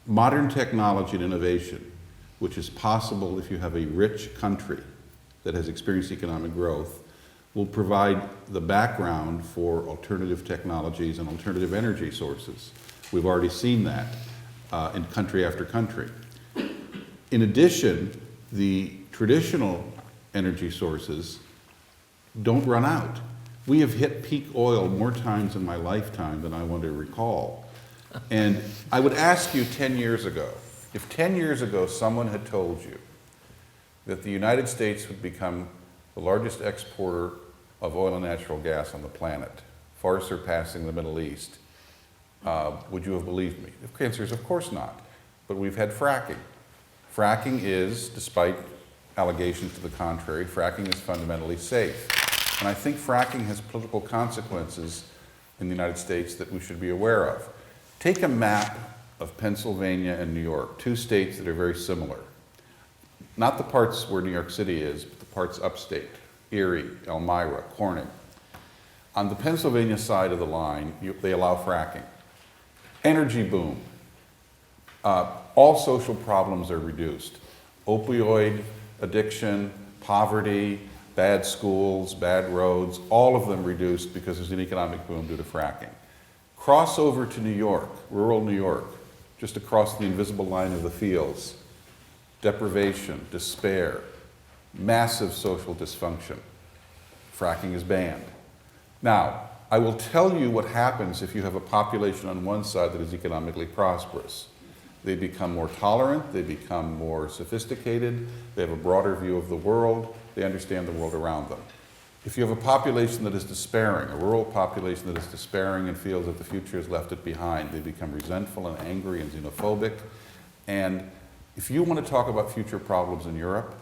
Modern technology and innovation, which is possible if you have a rich country that has experienced economic growth, will provide the background for alternative technologies and alternative energy sources. We've already seen that in country after country. In addition, the traditional energy sources don't run out. We have hit peak oil more times in my lifetime than I want to recall. And I would ask you 10 years ago, if 10 years ago someone had told you that the United States would become the largest exporter of oil and natural gas on the planet, far surpassing the Middle East, would you have believed me? The answer is of course not. But we've had fracking. Fracking is, despite allegations to the contrary, fracking is fundamentally safe. And I think fracking has political consequences in the United States that we should be aware of. Take a map of Pennsylvania and New York, two states that are very similar. Not the parts where New York City is, but the parts upstate, Erie, Elmira, Corning. On the Pennsylvania side of the line, they allow fracking. Energy boom. All social problems are reduced. Opioid addiction, poverty, bad schools, bad roads, all of them reduced because there's an economic boom due to fracking. Cross over to New York, rural New York, just across the invisible line of the fields. Deprivation, despair, massive social dysfunction. Fracking is banned. Now, I will tell you what happens if you have a population on one side that is economically prosperous. They become more tolerant, they become more sophisticated, they have a broader view of the world, they understand the world around them. If you have a population that is despairing, a rural population that is despairing and feels that the future has left it behind, they become resentful and angry and xenophobic. And if you want to talk about future problems in Europe,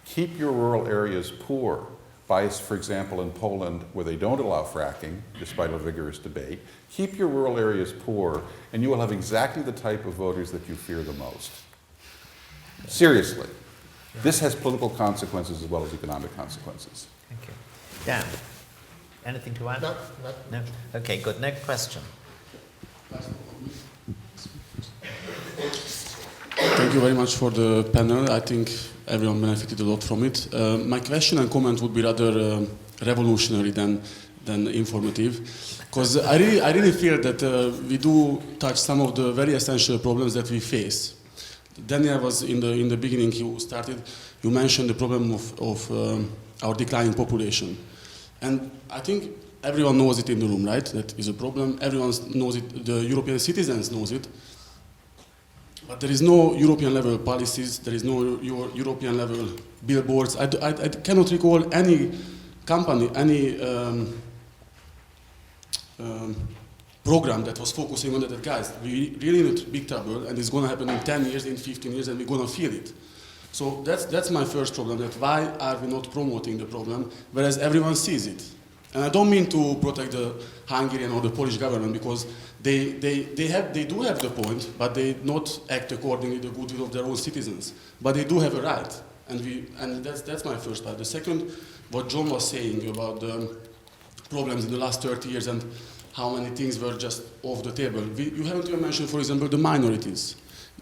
keep your rural areas poor. By, for example, in Poland, where they don't allow fracking, despite a vigorous debate, keep your rural areas poor, and you will have exactly the type of voters that you fear the most. Seriously. This has political consequences as well as economic consequences. Thank you. Dan, anything to add? No. No? Okay, good. Next question. Thank you very much for the panel. I think everyone benefited a lot from it. My question and comment would be rather revolutionary than informative, because I really feel that we do touch some of the very essential problems that we face. Daniel was in the beginning. You mentioned the problem of our declining population, and I think everyone knows it in the room, right? That is a problem. Everyone knows it. The European citizens knows it. But there is no European level policies, there is no European level billboards. I cannot recall any company, any program that was focusing on that. Guys, we really in big trouble, and it's going to happen in 10 years, in 15 years, and we're going to feel it. So that's my first problem, that why are we not promoting the problem, whereas everyone sees it? And I don't mean to protect the Hungarian or the Polish government, because they do have the point, but they not act accordingly to the goodwill of their own citizens. But they do have a right, and that's my first part. The second, what John was saying about the problems in the last 30 years and how many things were just off the table. You haven't even mentioned, for example, the minorities.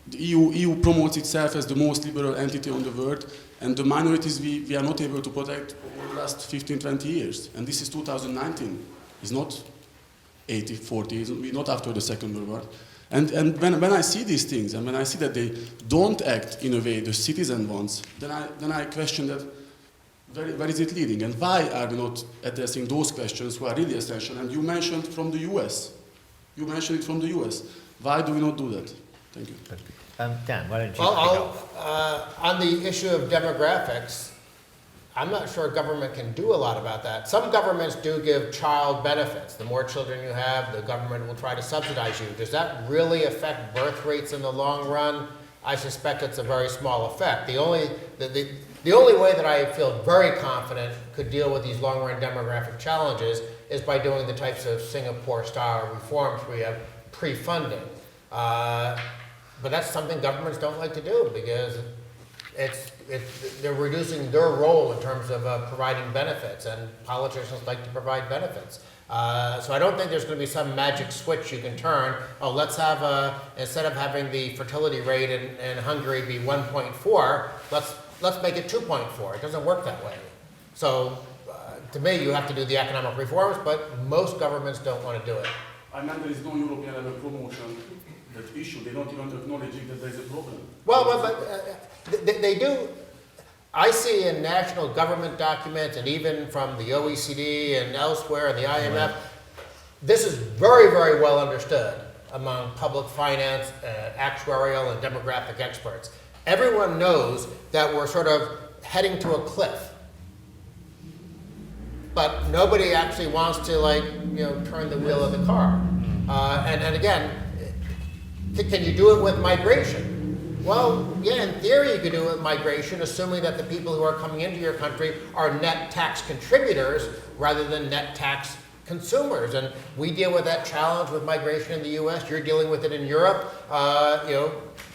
The EU promotes itself as the most liberal entity on the world, and the minorities we are not able to protect over the last 15, 20 years. And this is 2019. It's not 80, 40, we're not after the Second World War. And when I see these things, and when I see that they don't act in a way the citizen wants, then I question that, where is it leading? And why are we not addressing those questions who are really essential? And you mentioned from the US. You mentioned it from the US. Why do we not do that? Thank you. Dan, why don't you On the issue of demographics, I'm not sure government can do a lot about that. Some governments do give child benefits. The more children you have, the government will try to subsidize you. Does that really affect birth rates in the long run? I suspect it's a very small effect. The only way that I feel very confident could deal with these long-run demographic challenges is by doing the types of Singapore-style reforms where you have pre-funding. But that's something governments don't like to do, because they're reducing their role in terms of providing benefits, and politicians like to provide benefits. So I don't think there's going to be some magic switch you can turn. Oh, let's have instead of having the fertility rate in Hungary be 1.4, let's make it 2.4. It doesn't work that way. So to me, you have to do the economic reforms, but most governments don't want to do it. I meant there is no European level promotion. That issue, they don't even acknowledge that there is a problem. Well, they do. I see in national government documents, and even from the OECD and elsewhere, and the IMF, this is very, very well understood among public finance, actuarial, and demographic experts. Everyone knows that we're sort of heading to a cliff, but nobody actually wants to, turn the wheel of the car. And again, can you do it with migration? Well, yeah, in theory you could do it with migration, assuming that the people who are coming into your country are net tax contributors rather than net tax consumers. And we deal with that challenge with migration in the US. You're dealing with it in Europe.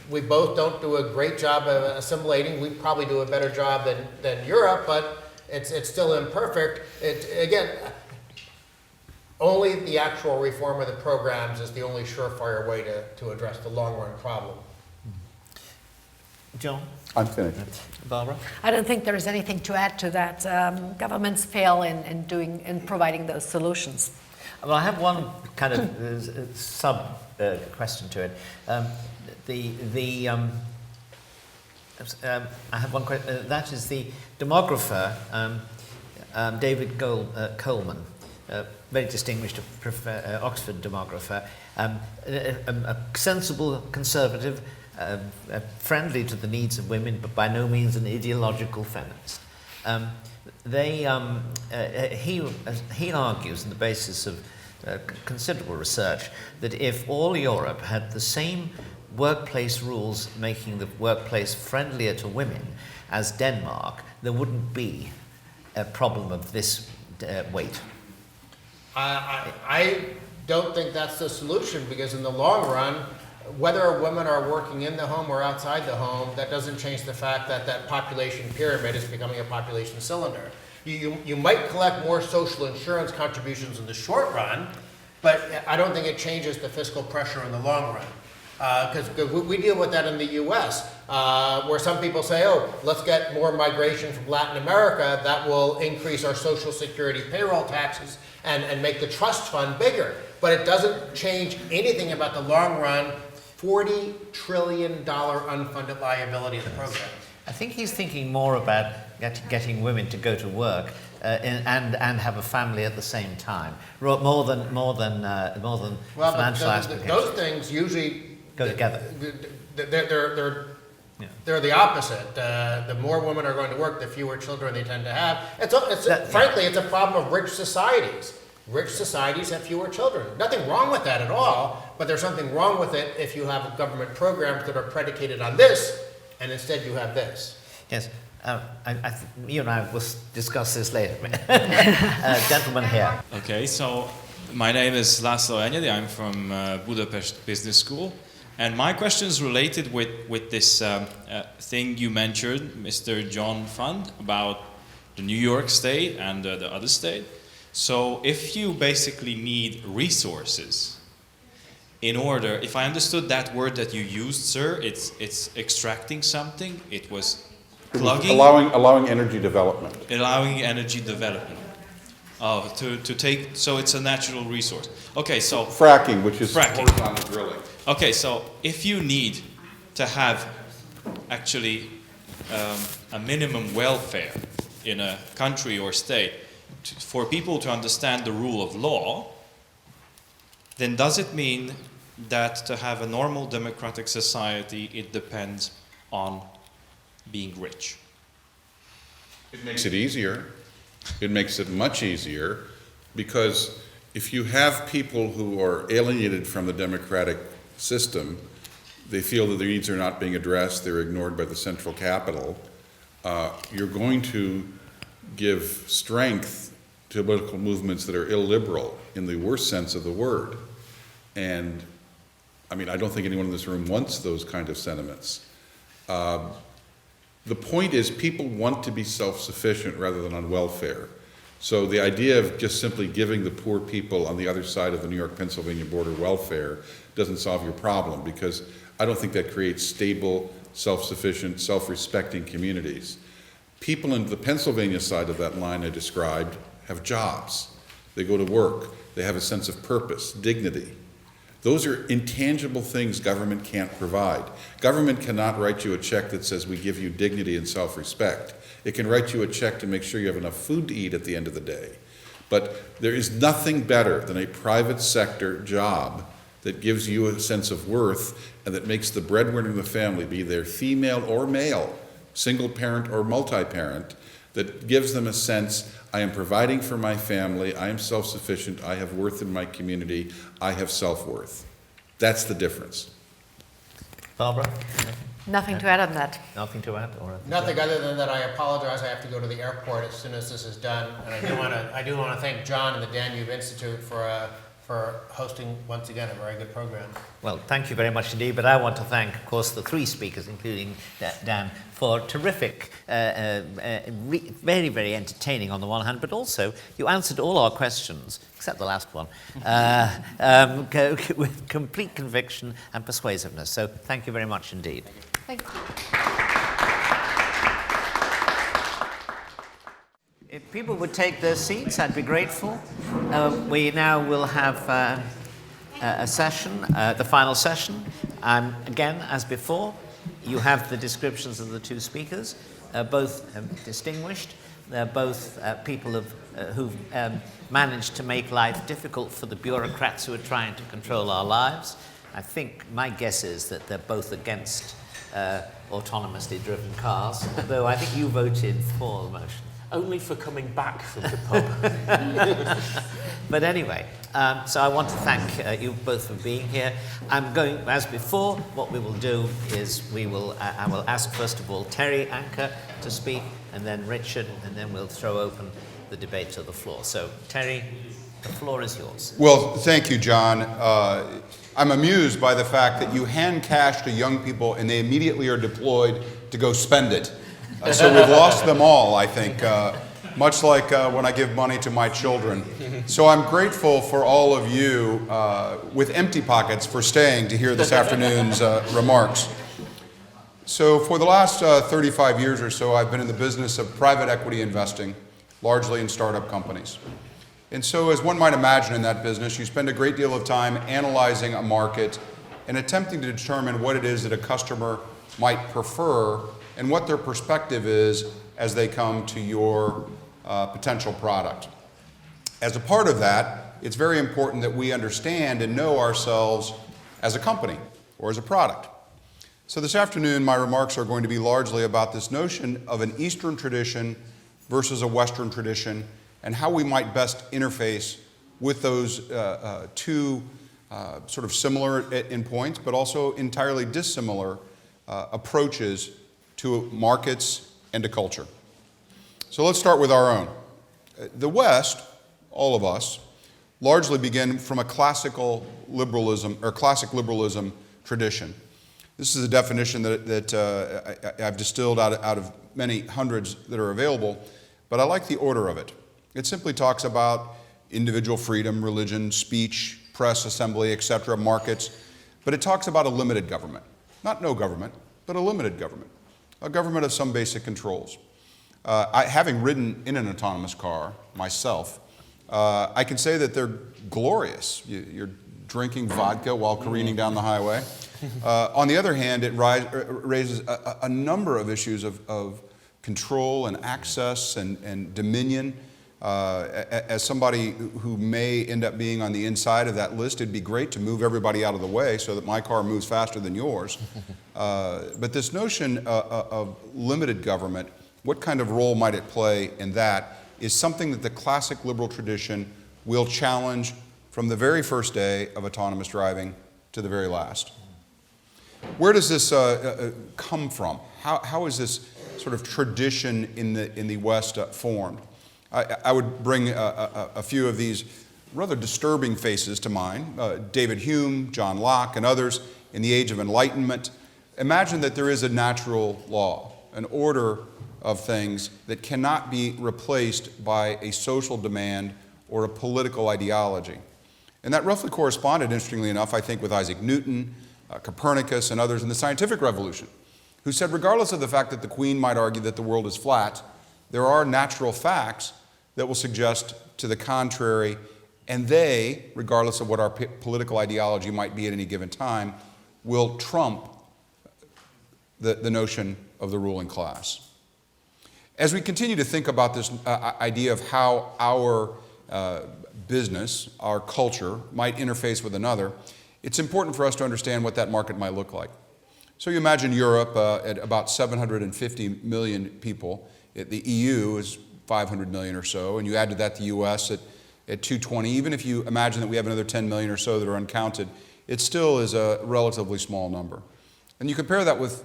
We both don't do a great job of assimilating. We probably do a better job than Europe, but it's still imperfect. Again, only the actual reform of the programs is the only surefire way to address the long-run problem. John? I'm finished. Barbara? I don't think there is anything to add to that. Governments fail in providing those solutions. Well, I have one kind of sub question to it. I have one question. That is the demographer, David Coleman, very distinguished Oxford demographer, a sensible conservative, friendly to the needs of women, but by no means an ideological feminist. He argues on the basis of considerable research that if all Europe had the same workplace rules making the workplace friendlier to women as Denmark, there wouldn't be a problem of this weight. I don't think that's the solution, because in the long run, whether women are working in the home or outside the home, that doesn't change the fact that that population pyramid is becoming a population cylinder. You might collect more social insurance contributions in the short run, but I don't think it changes the fiscal pressure in the long run. Because we deal with that in the US, where some people say, oh, let's get more migration from Latin America, that will increase our Social Security payroll taxes and make the trust fund bigger. But it doesn't change anything about the long run $40 trillion unfunded liability of the program. I think he's thinking more about getting women to go to work and have a family at the same time, more than financial aspects. Those things usually go together. They're the opposite. The more women are going to work, the fewer children they tend to have. Frankly, it's a problem of rich societies. Rich societies have fewer children. Nothing wrong with that at all, but there's something wrong with it if you have government programs that are predicated on this, and instead you have this. Yes. You and I will discuss this later. Gentleman here. Okay, so my name is László Enyedi. I'm from Budapest Business School. And my question is related with this thing you mentioned, Mr. John Fund, about the New York state and the other state. So if you basically need resources in order, if I understood that word that you used, sir, it's extracting something, it was plugging? Allowing energy development. Allowing energy development. Oh, to take, so it's a natural resource. Okay, so... Fracking, which is fracking. horizontal drilling. Okay, so if you need to have actually a minimum welfare in a country or state for people to understand the rule of law, then does it mean that to have a normal democratic society, it depends on being rich? It makes it easier. It makes it much easier, because if you have people who are alienated from the democratic system, they feel that their needs are not being addressed, they're ignored by the central capital, you're going to give strength to political movements that are illiberal in the worst sense of the word. And I mean, I don't think anyone in this room wants those kind of sentiments. The point is, people want to be self-sufficient rather than on welfare. So the idea of just simply giving the poor people on the other side of the New York-Pennsylvania border welfare doesn't solve your problem, because I don't think that creates stable, self-sufficient, self-respecting communities. People in the Pennsylvania side of that line I described have jobs. They go to work. They have a sense of purpose, dignity. Those are intangible things government can't provide. Government cannot write you a check that says we give you dignity and self-respect. It can write you a check to make sure you have enough food to eat at the end of the day. But there is nothing better than a private sector job that gives you a sense of worth and that makes the breadwinner of the family, be they female or male, single parent or multi-parent, that gives them a sense, I am providing for my family, I am self-sufficient, I have worth in my community, I have self-worth. That's the difference. Barbara? Nothing to add on that. Nothing to add? Or Nothing other than that I apologize. I have to go to the airport as soon as this is done. And I do want to thank John and the Danube Institute for for hosting, once again, a very good program. Well, thank you very much indeed, but I want to thank, of course, the three speakers, including Dan, for terrific, very, very entertaining on the one hand, but also you answered all our questions, except the last one, with complete conviction and persuasiveness. So thank you very much indeed. Thank you. If people would take their seats, I'd be grateful. We now will have a session, the final session. Again, as before, you have the descriptions of the two speakers, both distinguished. They're both people who've managed to make life difficult for the bureaucrats who are trying to control our lives. I think my guess is that they're both against autonomously driven cars, although I think you voted for the motion. Only for coming back from the pub. But anyway, so I want to thank you both for being here. I'm going, as before, what we will do is I will ask first of all Terry Anker to speak, and then Richard, and then we'll throw open the debate to the floor. So Terry, the floor is yours. Well, thank you, John. I'm amused by the fact that you hand cash to young people and they immediately are deployed to go spend it. So we've lost them all, I think, much like when I give money to my children. So I'm grateful for all of you with empty pockets for staying to hear this afternoon's remarks. So for the last 35 years or so, I've been in the business of private equity investing, largely in startup companies. And so as one might imagine in that business, you spend a great deal of time analyzing a market and attempting to determine what it is that a customer might prefer and what their perspective is as they come to your potential product. As a part of that, it's very important that we understand and know ourselves as a company or as a product. So this afternoon, my remarks are going to be largely about this notion of an Eastern tradition versus a Western tradition and how we might best interface with those two sort of similar in points, but also entirely dissimilar approaches to markets and to culture. So let's start with our own. The West, all of us, largely begin from a classical liberalism or classic liberalism tradition. This is a definition that I've distilled out of many hundreds that are available, but I like the order of it. It simply talks about individual freedom, religion, speech, press, assembly, etc., markets, but it talks about a limited government. Not no government, but a limited government. A government of some basic controls. Having ridden in an autonomous car myself, I can say that they're glorious. You're drinking vodka while careening down the highway. On the other hand, it raises a number of issues of control and access and dominion. As somebody who may end up being on the inside of that list, it'd be great to move everybody out of the way so that my car moves faster than yours. But this notion of limited government, what kind of role might it play in that, is something that the classic liberal tradition will challenge from the very first day of autonomous driving to the very last. Where does this come from? How is this sort of tradition in the West formed? I would bring a few of these rather disturbing faces to mind. David Hume, John Locke, and others in the Age of Enlightenment. Imagine that there is a natural law, an order of things that cannot be replaced by a social demand or a political ideology. And that roughly corresponded, interestingly enough, I think, with Isaac Newton, Copernicus, and others in the scientific revolution, who said regardless of the fact that the Queen might argue that the world is flat, there are natural facts that will suggest to the contrary, and they, regardless of what our political ideology might be at any given time, will trump the notion of the ruling class. As we continue to think about this idea of how our business, our culture, might interface with another, it's important for us to understand what that market might look like. So you imagine Europe at about 750 million people. The EU is 500 million or so, and you add to that the US at 220. Even if you imagine that we have another 10 million or so that are uncounted, it still is a relatively small number. And you compare that with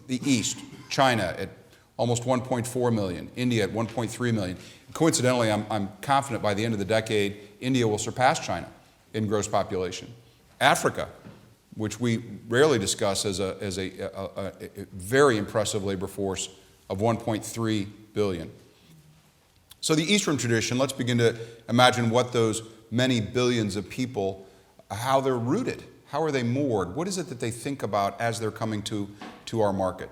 the East, China at almost 1.4 million, India at 1.3 million. Coincidentally, I'm confident by the end of the decade, India will surpass China in gross population. Africa, which we rarely discuss as a very impressive labor force of 1.3 billion. So the Eastern tradition, let's begin to imagine what those many billions of people, how they're rooted, how are they moored, what is it that they think about as they're coming to our market?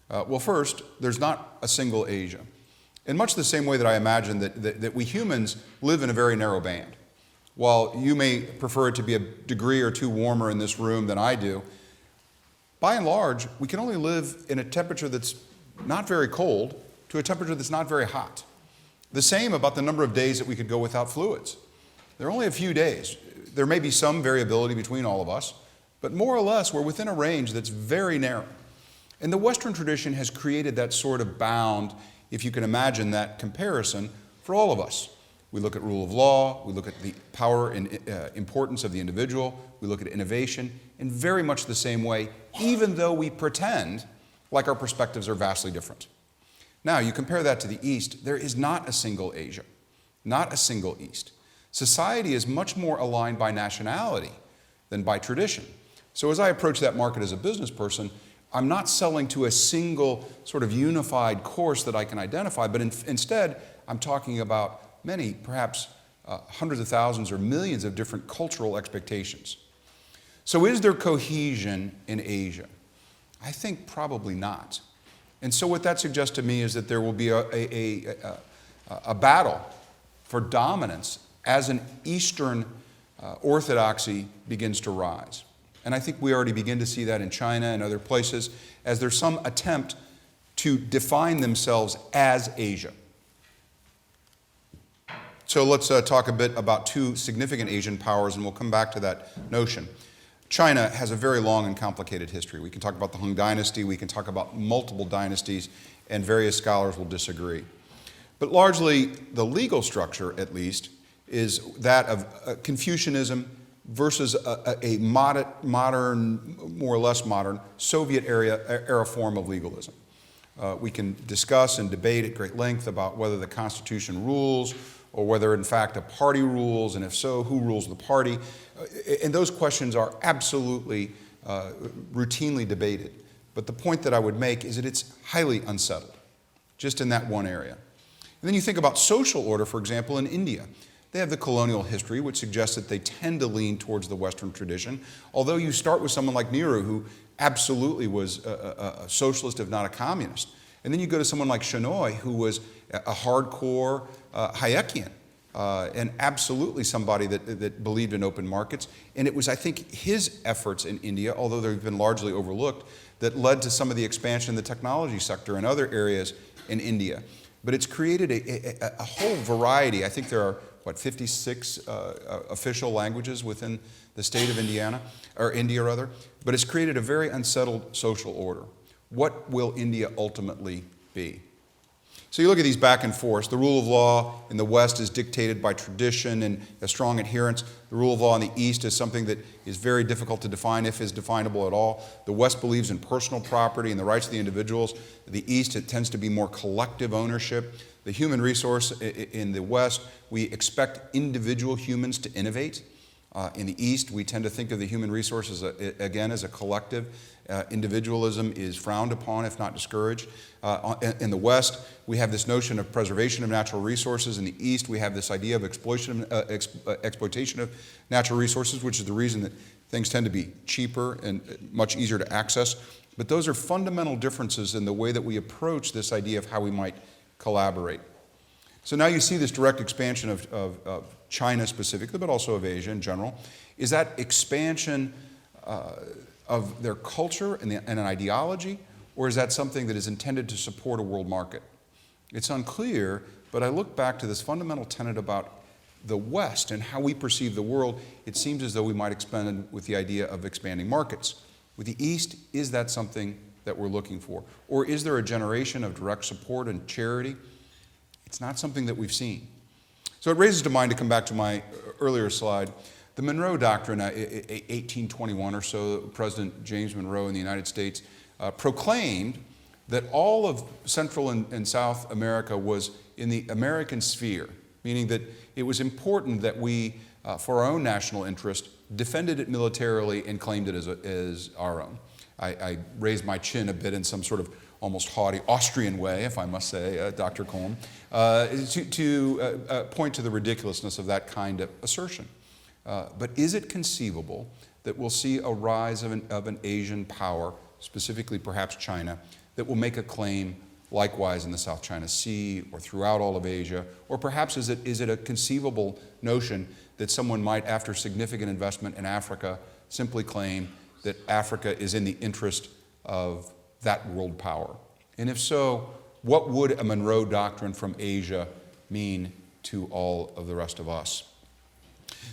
Well, first, there's not a single Asia. In much the same way that I imagine that we humans live in a very narrow band. While you may prefer it to be a degree or two warmer in this room than I do, by and large, we can only live in a temperature that's not very cold to a temperature that's not very hot. The same about the number of days that we could go without fluids. There are only a few days. There may be some variability between all of us, but more or less we're within a range that's very narrow. And the Western tradition has created that sort of bound, if you can imagine that comparison, for all of us. We look at rule of law, we look at the power and importance of the individual, we look at innovation in very much the same way, even though we pretend like our perspectives are vastly different. Now, you compare that to the East, there is not a single Asia, not a single East. Society is much more aligned by nationality than by tradition. So as I approach that market as a business person, I'm not selling to a single sort of unified course that I can identify, but instead, I'm talking about many, perhaps hundreds of thousands or millions of different cultural expectations. So is there cohesion in Asia? I think probably not. And so what that suggests to me is that there will be a battle for dominance as an Eastern orthodoxy begins to rise. And I think we already begin to see that in China and other places as there's some attempt to define themselves as Asia. So let's talk a bit about two significant Asian powers, and we'll come back to that notion. China has a very long and complicated history. We can talk about the Han Dynasty, we can talk about multiple dynasties, and various scholars will disagree. But largely, the legal structure, at least, is that of Confucianism versus a modern, more or less modern, Soviet-era form of legalism. We can discuss and debate at great length about whether the Constitution rules or whether, in fact, a party rules, and if so, who rules the party. And those questions are absolutely routinely debated. But the point that I would make is that it's highly unsettled, just in that one area. And then you think about social order, for example, in India. They have the colonial history, which suggests that they tend to lean towards the Western tradition, although you start with someone like Nehru, who absolutely was a socialist, if not a communist. And then you go to someone like Shenoy, who was a hardcore Hayekian, and absolutely somebody that believed in open markets. And it was, I think, his efforts in India, although they've been largely overlooked, that led to some of the expansion in the technology sector and other areas in India. But it's created a whole variety. I think there are, 56 official languages within the state of Indiana, or India rather. But it's created a very unsettled social order. What will India ultimately be? So you look at these back and forth. The rule of law in the West is dictated by tradition and a strong adherence. The rule of law in the East is something that is very difficult to define, if is definable at all. The West believes in personal property and the rights of the individuals. The East, it tends to be more collective ownership. The human resource in the West, we expect individual humans to innovate. In the East, we tend to think of the human resources, again, as a collective. Individualism is frowned upon, if not discouraged. In the West, we have this notion of preservation of natural resources. In the East, we have this idea of exploitation of natural resources, which is the reason that things tend to be cheaper and much easier to access. But those are fundamental differences in the way that we approach this idea of how we might collaborate. So now you see this direct expansion of China specifically, but also of Asia in general. Is that expansion of their culture and an ideology, or is that something that is intended to support a world market? It's unclear, but I look back to this fundamental tenet about the West and how we perceive the world. It seems as though we might expand with the idea of expanding markets. With the East, is that something that we're looking for? Or is there a generation of direct support and charity? It's not something that we've seen. So it raises to mind, to come back to my earlier slide, the Monroe Doctrine, 1821 or so, President James Monroe in the United States proclaimed that all of Central and South America was in the American sphere, meaning that it was important that we for our own national interest, defended it militarily, and claimed it as our own. I raised my chin a bit in some sort of almost haughty Austrian way, if I must say, Dr. Coleman, to point to the ridiculousness of that kind of assertion. But is it conceivable that we'll see a rise of an Asian power, specifically perhaps China, that will make a claim likewise in the South China Sea or throughout all of Asia? Or perhaps is it a conceivable notion that someone might, after significant investment in Africa, simply claim that Africa is in the interest of that world power? And if so, what would a Monroe Doctrine from Asia mean to all of the rest of us?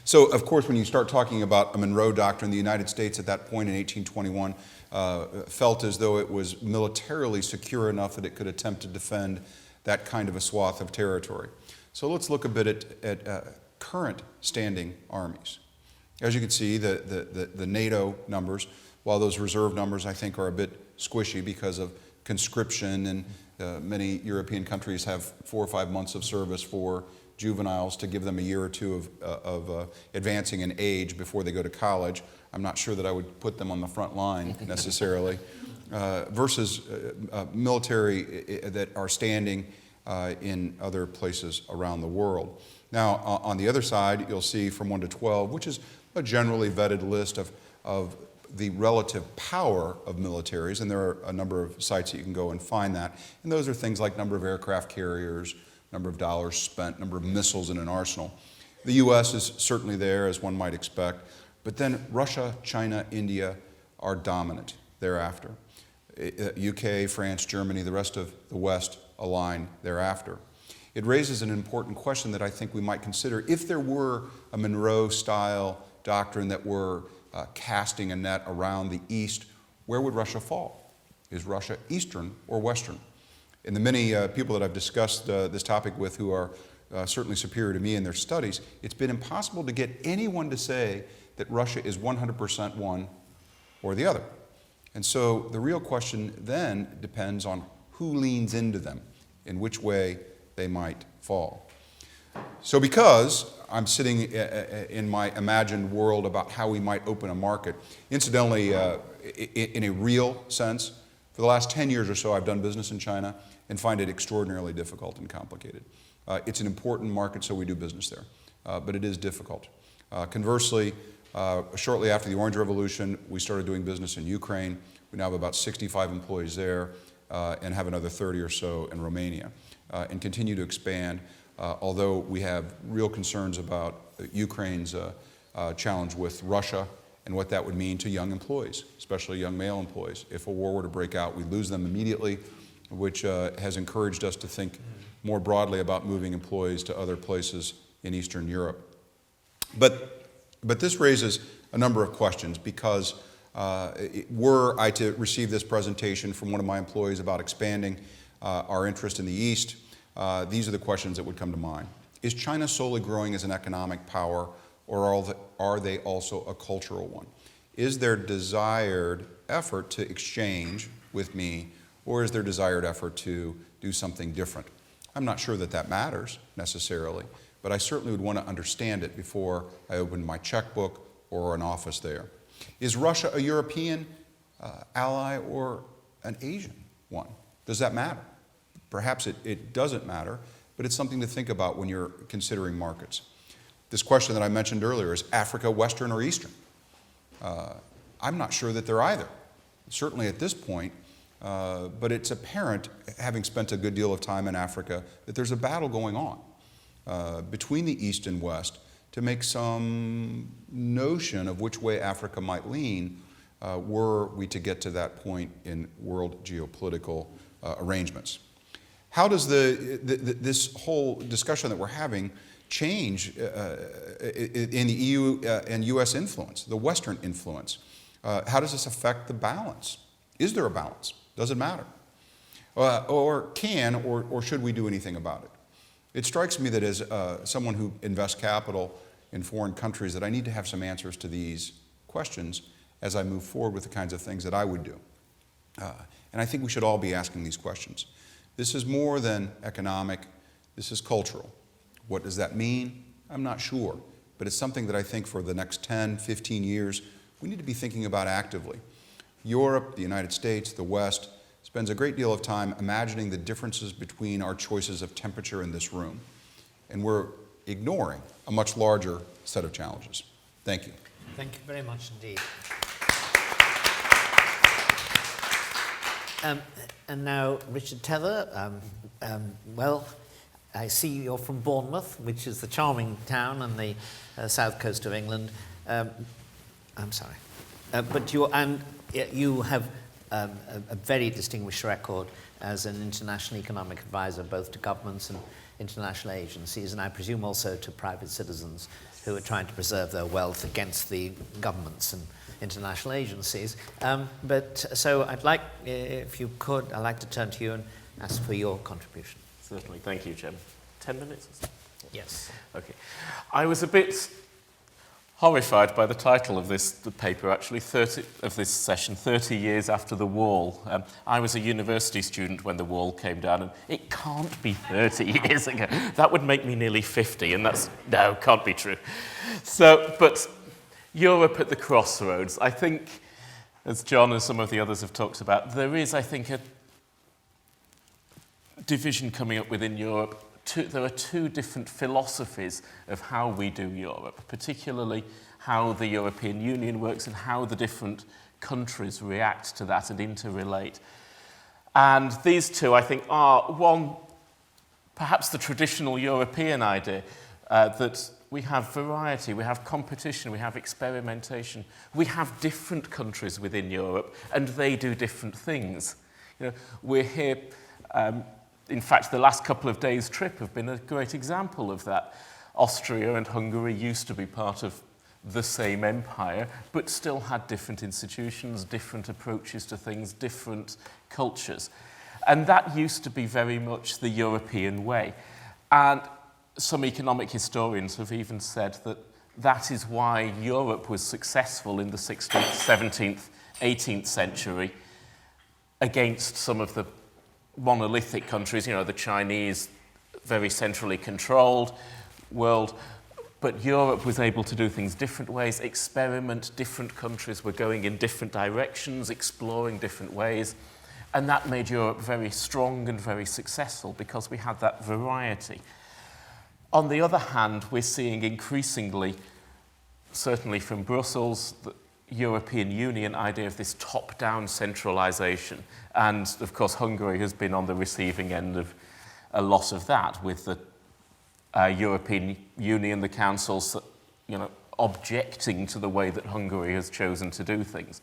So, of course, when you start talking about a Monroe Doctrine, the United States at that point in 1821 felt as though it was militarily secure enough that it could attempt to defend that kind of a swath of territory. So let's look a bit at current standing armies. As you can see, the NATO numbers, while those reserve numbers I think are a bit squishy because of conscription, and many European countries have 4 or 5 months of service for juveniles to give them a year or two of advancing in age before they go to college. I'm not sure that I would put them on the front line necessarily, versus military that are standing in other places around the world. Now, on the other side, you'll see from 1 to 12, which is a generally vetted list of the relative power of militaries, and there are a number of sites that you can go and find that. And those are things like number of aircraft carriers, number of dollars spent, number of missiles in an arsenal. The U.S. is certainly there, as one might expect, but then Russia, China, India are dominant thereafter. UK, France, Germany, the rest of the West align thereafter. It raises an important question that I think we might consider. If there were a Monroe-style doctrine that were casting a net around the East, where would Russia fall? Is Russia Eastern or Western? And the many people that I've discussed this topic with who are certainly superior to me in their studies, it's been impossible to get anyone to say that Russia is 100% one or the other. And so the real question then depends on who leans into them, in which way they might fall. So because I'm sitting in my imagined world about how we might open a market, incidentally, in a real sense, for the last 10 years or so, I've done business in China and find it extraordinarily difficult and complicated. It's an important market, so we do business there, but it is difficult. Conversely, shortly after the Orange Revolution, we started doing business in Ukraine. We now have about 65 employees there and have another 30 or so in Romania, and continue to expand, although we have real concerns about Ukraine's challenge with Russia and what that would mean to young employees, especially young male employees. If a war were to break out, we'd lose them immediately, which has encouraged us to think more broadly about moving employees to other places in Eastern Europe. But this raises a number of questions because were I to receive this presentation from one of my employees about expanding our interest in the East, these are the questions that would come to mind. Is China solely growing as an economic power, or are they also a cultural one? Is there desired effort to exchange with me, or is there desired effort to do something different? I'm not sure that that matters necessarily, but I certainly would want to understand it before I opened my checkbook or an office there. Is Russia a European ally or an Asian one? Does that matter? Perhaps it doesn't matter, but it's something to think about when you're considering markets. This question that I mentioned earlier, is Africa Western or Eastern? I'm not sure that they're either, certainly at this point, but it's apparent, having spent a good deal of time in Africa, that there's a battle going on between the East and West to make some notion of which way Africa might lean were we to get to that point in world geopolitical arrangements. How does this whole discussion that we're having change in the EU and US influence, the Western influence? How does this affect the balance? Is there a balance? Does it matter? Or should we do anything about it? It strikes me that as someone who invests capital in foreign countries, that I need to have some answers to these questions as I move forward with the kinds of things that I would do. And I think we should all be asking these questions. This is more than economic, this is cultural. What does that mean? I'm not sure, but it's something that I think for the next 10, 15 years, we need to be thinking about actively. Europe, the United States, the West, spends a great deal of time imagining the differences between our choices of temperature in this room. And we're ignoring a much larger set of challenges. Thank you. Thank you very much indeed. And now, Richard Tether, well, I see you're from Bournemouth, which is the charming town on the south coast of England. I'm sorry. But you have a very distinguished record as an international economic advisor, both to governments and international agencies, and I presume also to private citizens who are trying to preserve their wealth against the governments and international agencies. So I'd like, if you could, I'd like to turn to you and ask for your contribution. Certainly. Thank you, Jim. 10 minutes or so? Yes. Okay. I was a bit horrified by the title of the paper, actually, of this session, 30 years after the wall. I was a university student when the wall came down, and it can't be 30 years ago. That would make me nearly 50, and no, can't be true. So, but Europe at the crossroads, I think, as John and some of the others have talked about, there is, I think, a division coming up within Europe. There are two different philosophies of how we do Europe, particularly how the European Union works and how the different countries react to that and interrelate. And these two, I think, are one, perhaps the traditional European idea that we have variety, we have competition, we have experimentation. We have different countries within Europe, and they do different things. You know, we're here. In fact, the last couple of days' trip have been a great example of that. Austria and Hungary used to be part of the same empire, but still had different institutions, different approaches to things, different cultures. And that used to be very much the European way. And some economic historians have even said that that is why Europe was successful in the 16th, 17th, 18th century against some of the monolithic countries, you know, the Chinese, very centrally controlled world. But Europe was able to do things different ways, experiment. Different countries were going in different directions, exploring different ways. And that made Europe very strong and very successful because we had that variety. On the other hand, we're seeing increasingly, certainly from Brussels, the European Union idea of this top-down centralization. And, of course, Hungary has been on the receiving end of a lot of that with the European Union, the councils, you know, objecting to the way that Hungary has chosen to do things.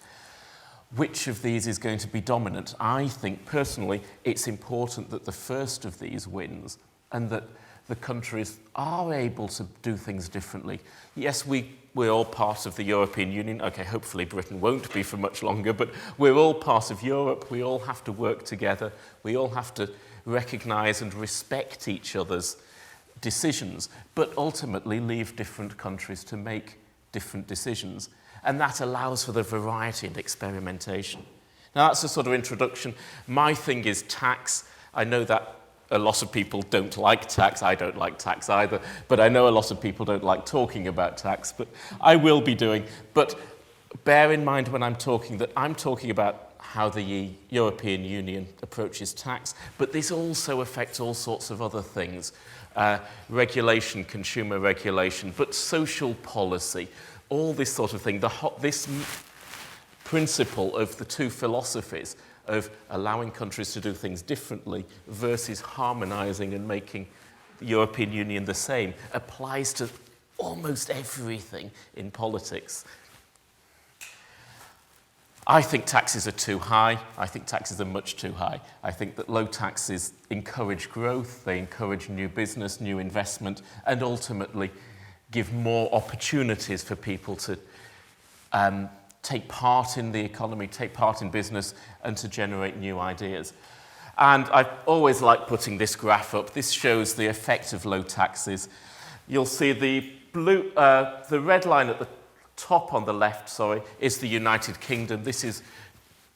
Which of these is going to be dominant? I think, personally, it's important that the first of these wins and that the countries are able to do things differently. Yes, we're all part of the European Union. Okay, hopefully Britain won't be for much longer, but we're all part of Europe. We all have to work together. We all have to recognize and respect each other's decisions, but ultimately leave different countries to make different decisions. And that allows for the variety and experimentation. Now, that's a sort of introduction. My thing is tax. I know that a lot of people don't like tax. I don't like tax either. But I know a lot of people don't like talking about tax. But I will be doing. But bear in mind when I'm talking that I'm talking about how the European Union approaches tax. But this also affects all sorts of other things. Regulation, consumer regulation, but social policy. All this sort of thing, this principle of the two philosophies of allowing countries to do things differently versus harmonizing and making the European Union the same applies to almost everything in politics. I think taxes are too high. I think taxes are much too high. I think that low taxes encourage growth, they encourage new business, new investment, and ultimately give more opportunities for people to take part in the economy, take part in business, and to generate new ideas. And I always like putting this graph up. This shows the effect of low taxes. You'll see the red line at the top on the left, is the United Kingdom. This is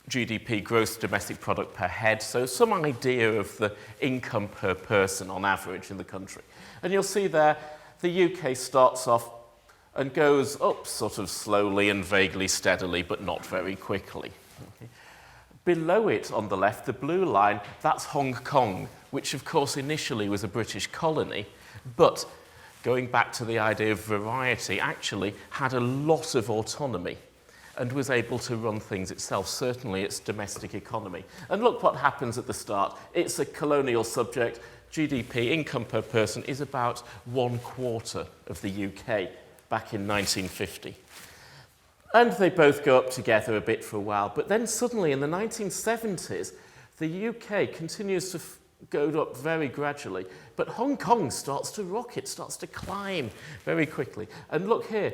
GDP, gross domestic product per head, so some idea of the income per person on average in the country. And you'll see there, the UK starts off and goes up sort of slowly and vaguely steadily, but not very quickly. Okay. Below it on the left, the blue line, that's Hong Kong, which of course initially was a British colony, but going back to the idea of variety, actually had a lot of autonomy and was able to run things itself, certainly its domestic economy. And look what happens at the start. It's a colonial subject. GDP, income per person, is about 1/4 of the UK back in 1950. And they both go up together a bit for a while. But then suddenly in the 1970s, the UK continues to go up very gradually. But Hong Kong starts to rocket, starts to climb very quickly. And look here,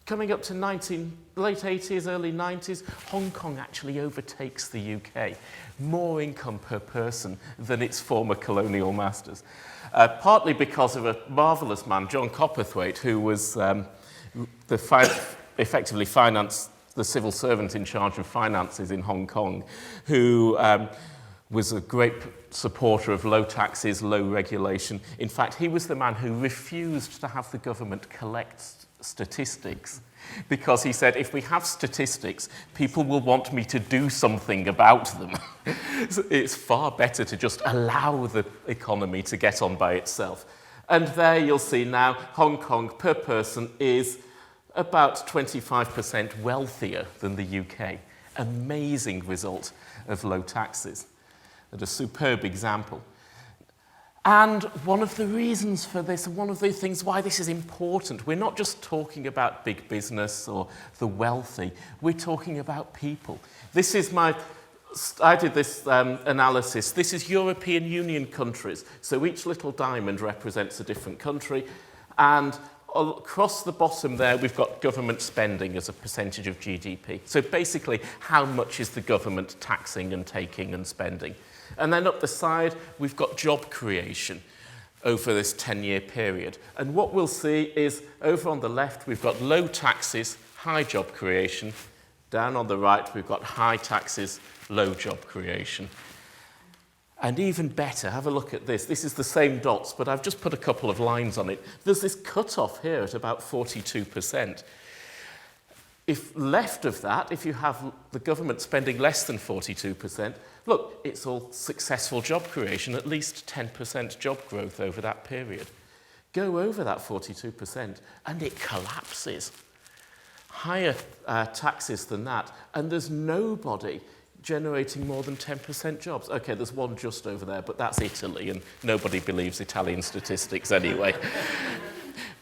coming up to late 80s, early 90s, Hong Kong actually overtakes the UK. More income per person than its former colonial masters. Partly because of a marvellous man, John Copperthwaite, who was effectively the civil servant in charge of finances in Hong Kong, who was a great supporter of low taxes, low regulation. In fact, he was the man who refused to have the government collect statistics, because he said, if we have statistics, people will want me to do something about them. So it's far better to just allow the economy to get on by itself. And there you'll see now, Hong Kong per person is about 25% wealthier than the UK. Amazing result of low taxes. And a superb example. And one of the reasons for this, and one of the things why this is important, we're not just talking about big business or the wealthy, we're talking about people. This is I did this analysis. This is European Union countries. So each little diamond represents a different country. And across the bottom there, we've got government spending as a percentage of GDP. So basically, how much is the government taxing and taking and spending? And then up the side, we've got job creation over this 10-year period. And what we'll see is, over on the left, we've got low taxes, high job creation. Down on the right, we've got high taxes, low job creation. And even better, have a look at this. This is the same dots, but I've just put a couple of lines on it. There's this cut-off here at about 42%. If left of that, if you have the government spending less than 42%, look, it's all successful job creation, at least 10% job growth over that period. Go over that 42%, and it collapses. Higher taxes than that, and there's nobody generating more than 10% jobs. Okay, there's one just over there, but that's Italy, and nobody believes Italian statistics anyway.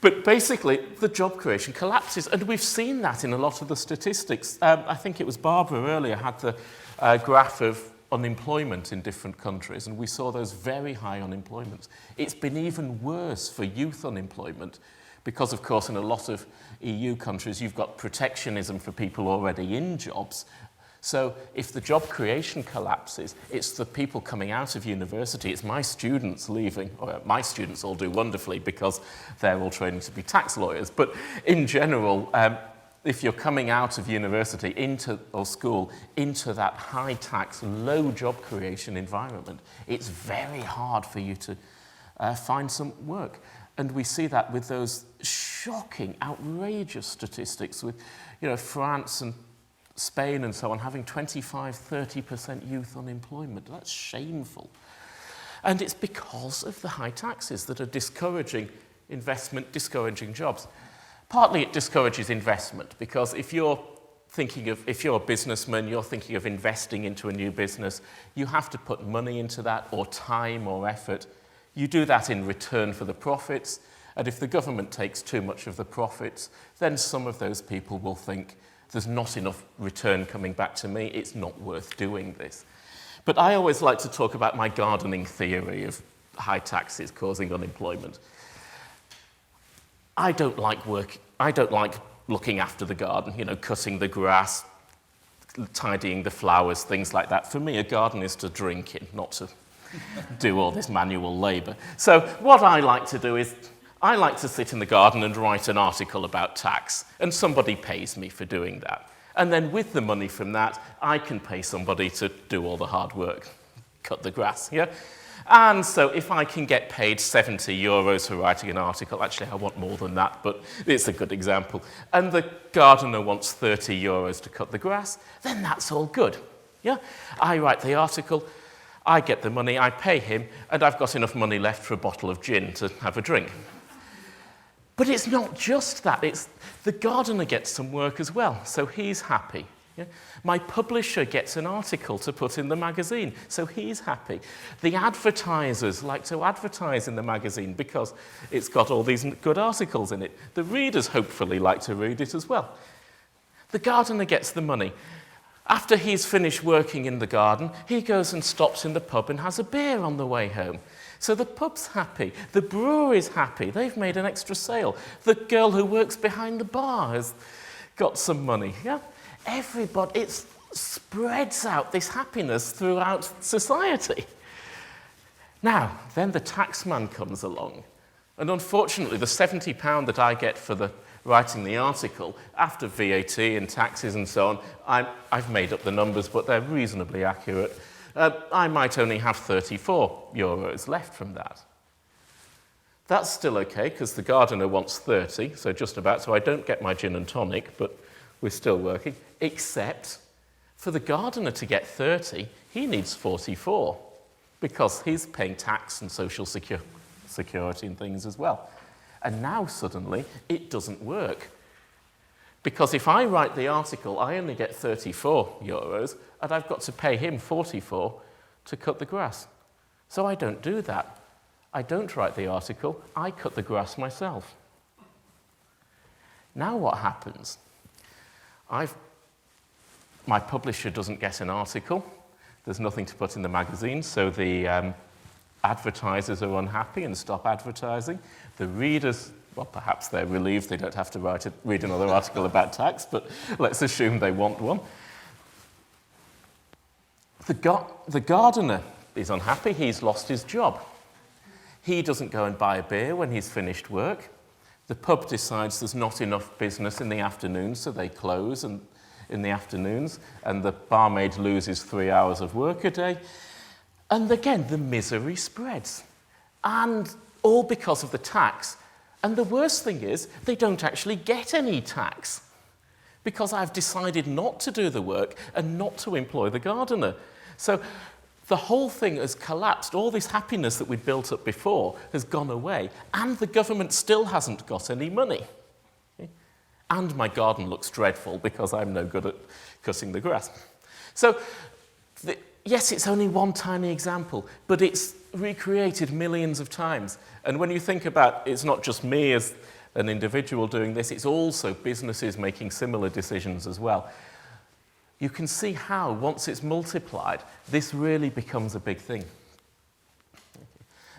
But basically, the job creation collapses, and we've seen that in a lot of the statistics. I think it was Barbara earlier had the graph of unemployment in different countries, and we saw those very high unemployments. It's been even worse for youth unemployment, because, of course, in a lot of EU countries, you've got protectionism for people already in jobs. So if the job creation collapses, it's the people coming out of university, it's my students leaving. Well, my students all do wonderfully because they're all training to be tax lawyers. But in general, if you're coming out of university or school into that high tax, low job creation environment, it's very hard for you to find some work. And we see that with those shocking, outrageous statistics with, France and Spain and so on having 25-30% youth unemployment. That's shameful. And it's because of the high taxes that are discouraging investment, discouraging jobs. Partly it discourages investment because if you're a businessman, you're thinking of investing into a new business, you have to put money into that or time or effort. You do that in return for the profits. And if the government takes too much of the profits, then some of those people will think, there's not enough return coming back to me, it's not worth doing this. But I always like to talk about my gardening theory of high taxes causing unemployment. I don't like looking after the garden, cutting the grass, tidying the flowers, things like that. For me, a garden is to drink in, not to do all this manual labour. So what I like to do is I like to sit in the garden and write an article about tax, and somebody pays me for doing that. And then with the money from that, I can pay somebody to do all the hard work, cut the grass, yeah? And so if I can get paid 70 euros for writing an article, actually I want more than that, but it's a good example, and the gardener wants 30 euros to cut the grass, then that's all good. Yeah? I write the article, I get the money, I pay him, and I've got enough money left for a bottle of gin to have a drink. But it's not just that, it's the gardener gets some work as well, so he's happy. Yeah? My publisher gets an article to put in the magazine, so he's happy. The advertisers like to advertise in the magazine because it's got all these good articles in it. The readers hopefully like to read it as well. The gardener gets the money. After he's finished working in the garden, he goes and stops in the pub and has a beer on the way home. So the pub's happy, the brewery's happy, they've made an extra sale. The girl who works behind the bar has got some money. Yeah? Everybody, it spreads out this happiness throughout society. Now, then the taxman comes along, and unfortunately the £70 that I get for writing the article, after VAT and taxes and so on, I've made up the numbers, but they're reasonably accurate. I might only have 34 euros left from that. That's still okay, because the gardener wants 30, so just about, so I don't get my gin and tonic, but we're still working, except for the gardener to get 30, he needs 44, because he's paying tax and social security and things as well. And now suddenly it doesn't work. Because if I write the article, I only get 34 euros, and I've got to pay him 44 to cut the grass. So I don't do that. I don't write the article, I cut the grass myself. Now what happens? My publisher doesn't get an article, there's nothing to put in the magazine, so the advertisers are unhappy and stop advertising. The readers, well, perhaps they're relieved they don't have to read another article about tax, but let's assume they want one. The gardener is unhappy, he's lost his job. He doesn't go and buy a beer when he's finished work. The pub decides there's not enough business in the afternoons, so they close in the afternoons, and the barmaid loses 3 hours of work a day. And again, the misery spreads. And all because of the tax. And the worst thing is, they don't actually get any tax, because I've decided not to do the work and not to employ the gardener. So the whole thing has collapsed. All this happiness that we'd built up before has gone away, and the government still hasn't got any money. And my garden looks dreadful because I'm no good at cutting the grass. So, yes, it's only one tiny example, but it's recreated millions of times. And when you think about it's not just me as an individual doing this, it's also businesses making similar decisions as well. You can see how, once it's multiplied, this really becomes a big thing.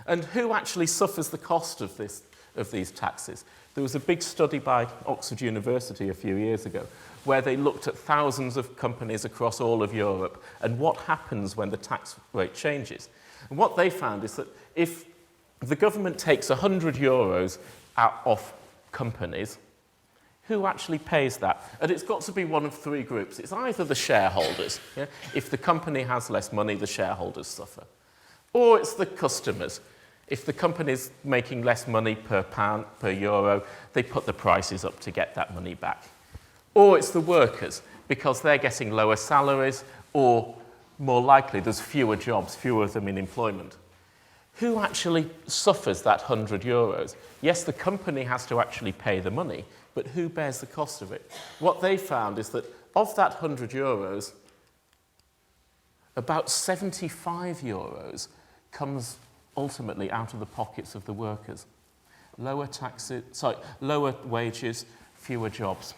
And who actually suffers the cost of these taxes? There was a big study by Oxford University a few years ago where they looked at thousands of companies across all of Europe and what happens when the tax rate changes. And what they found is that if the government takes 100 euros off companies, who actually pays that? And it's got to be one of three groups. It's either the shareholders. Yeah? If the company has less money, the shareholders suffer. Or it's the customers. If the company's making less money per pound, per euro, they put the prices up to get that money back. Or it's the workers, because they're getting lower salaries, or more likely there's fewer jobs, fewer of them in employment. Who actually suffers that 100 euros? Yes, the company has to actually pay the money, but who bears the cost of it? What they found is that of that 100 euros, about 75 euros comes ultimately out of the pockets of the workers. Lower wages, fewer jobs.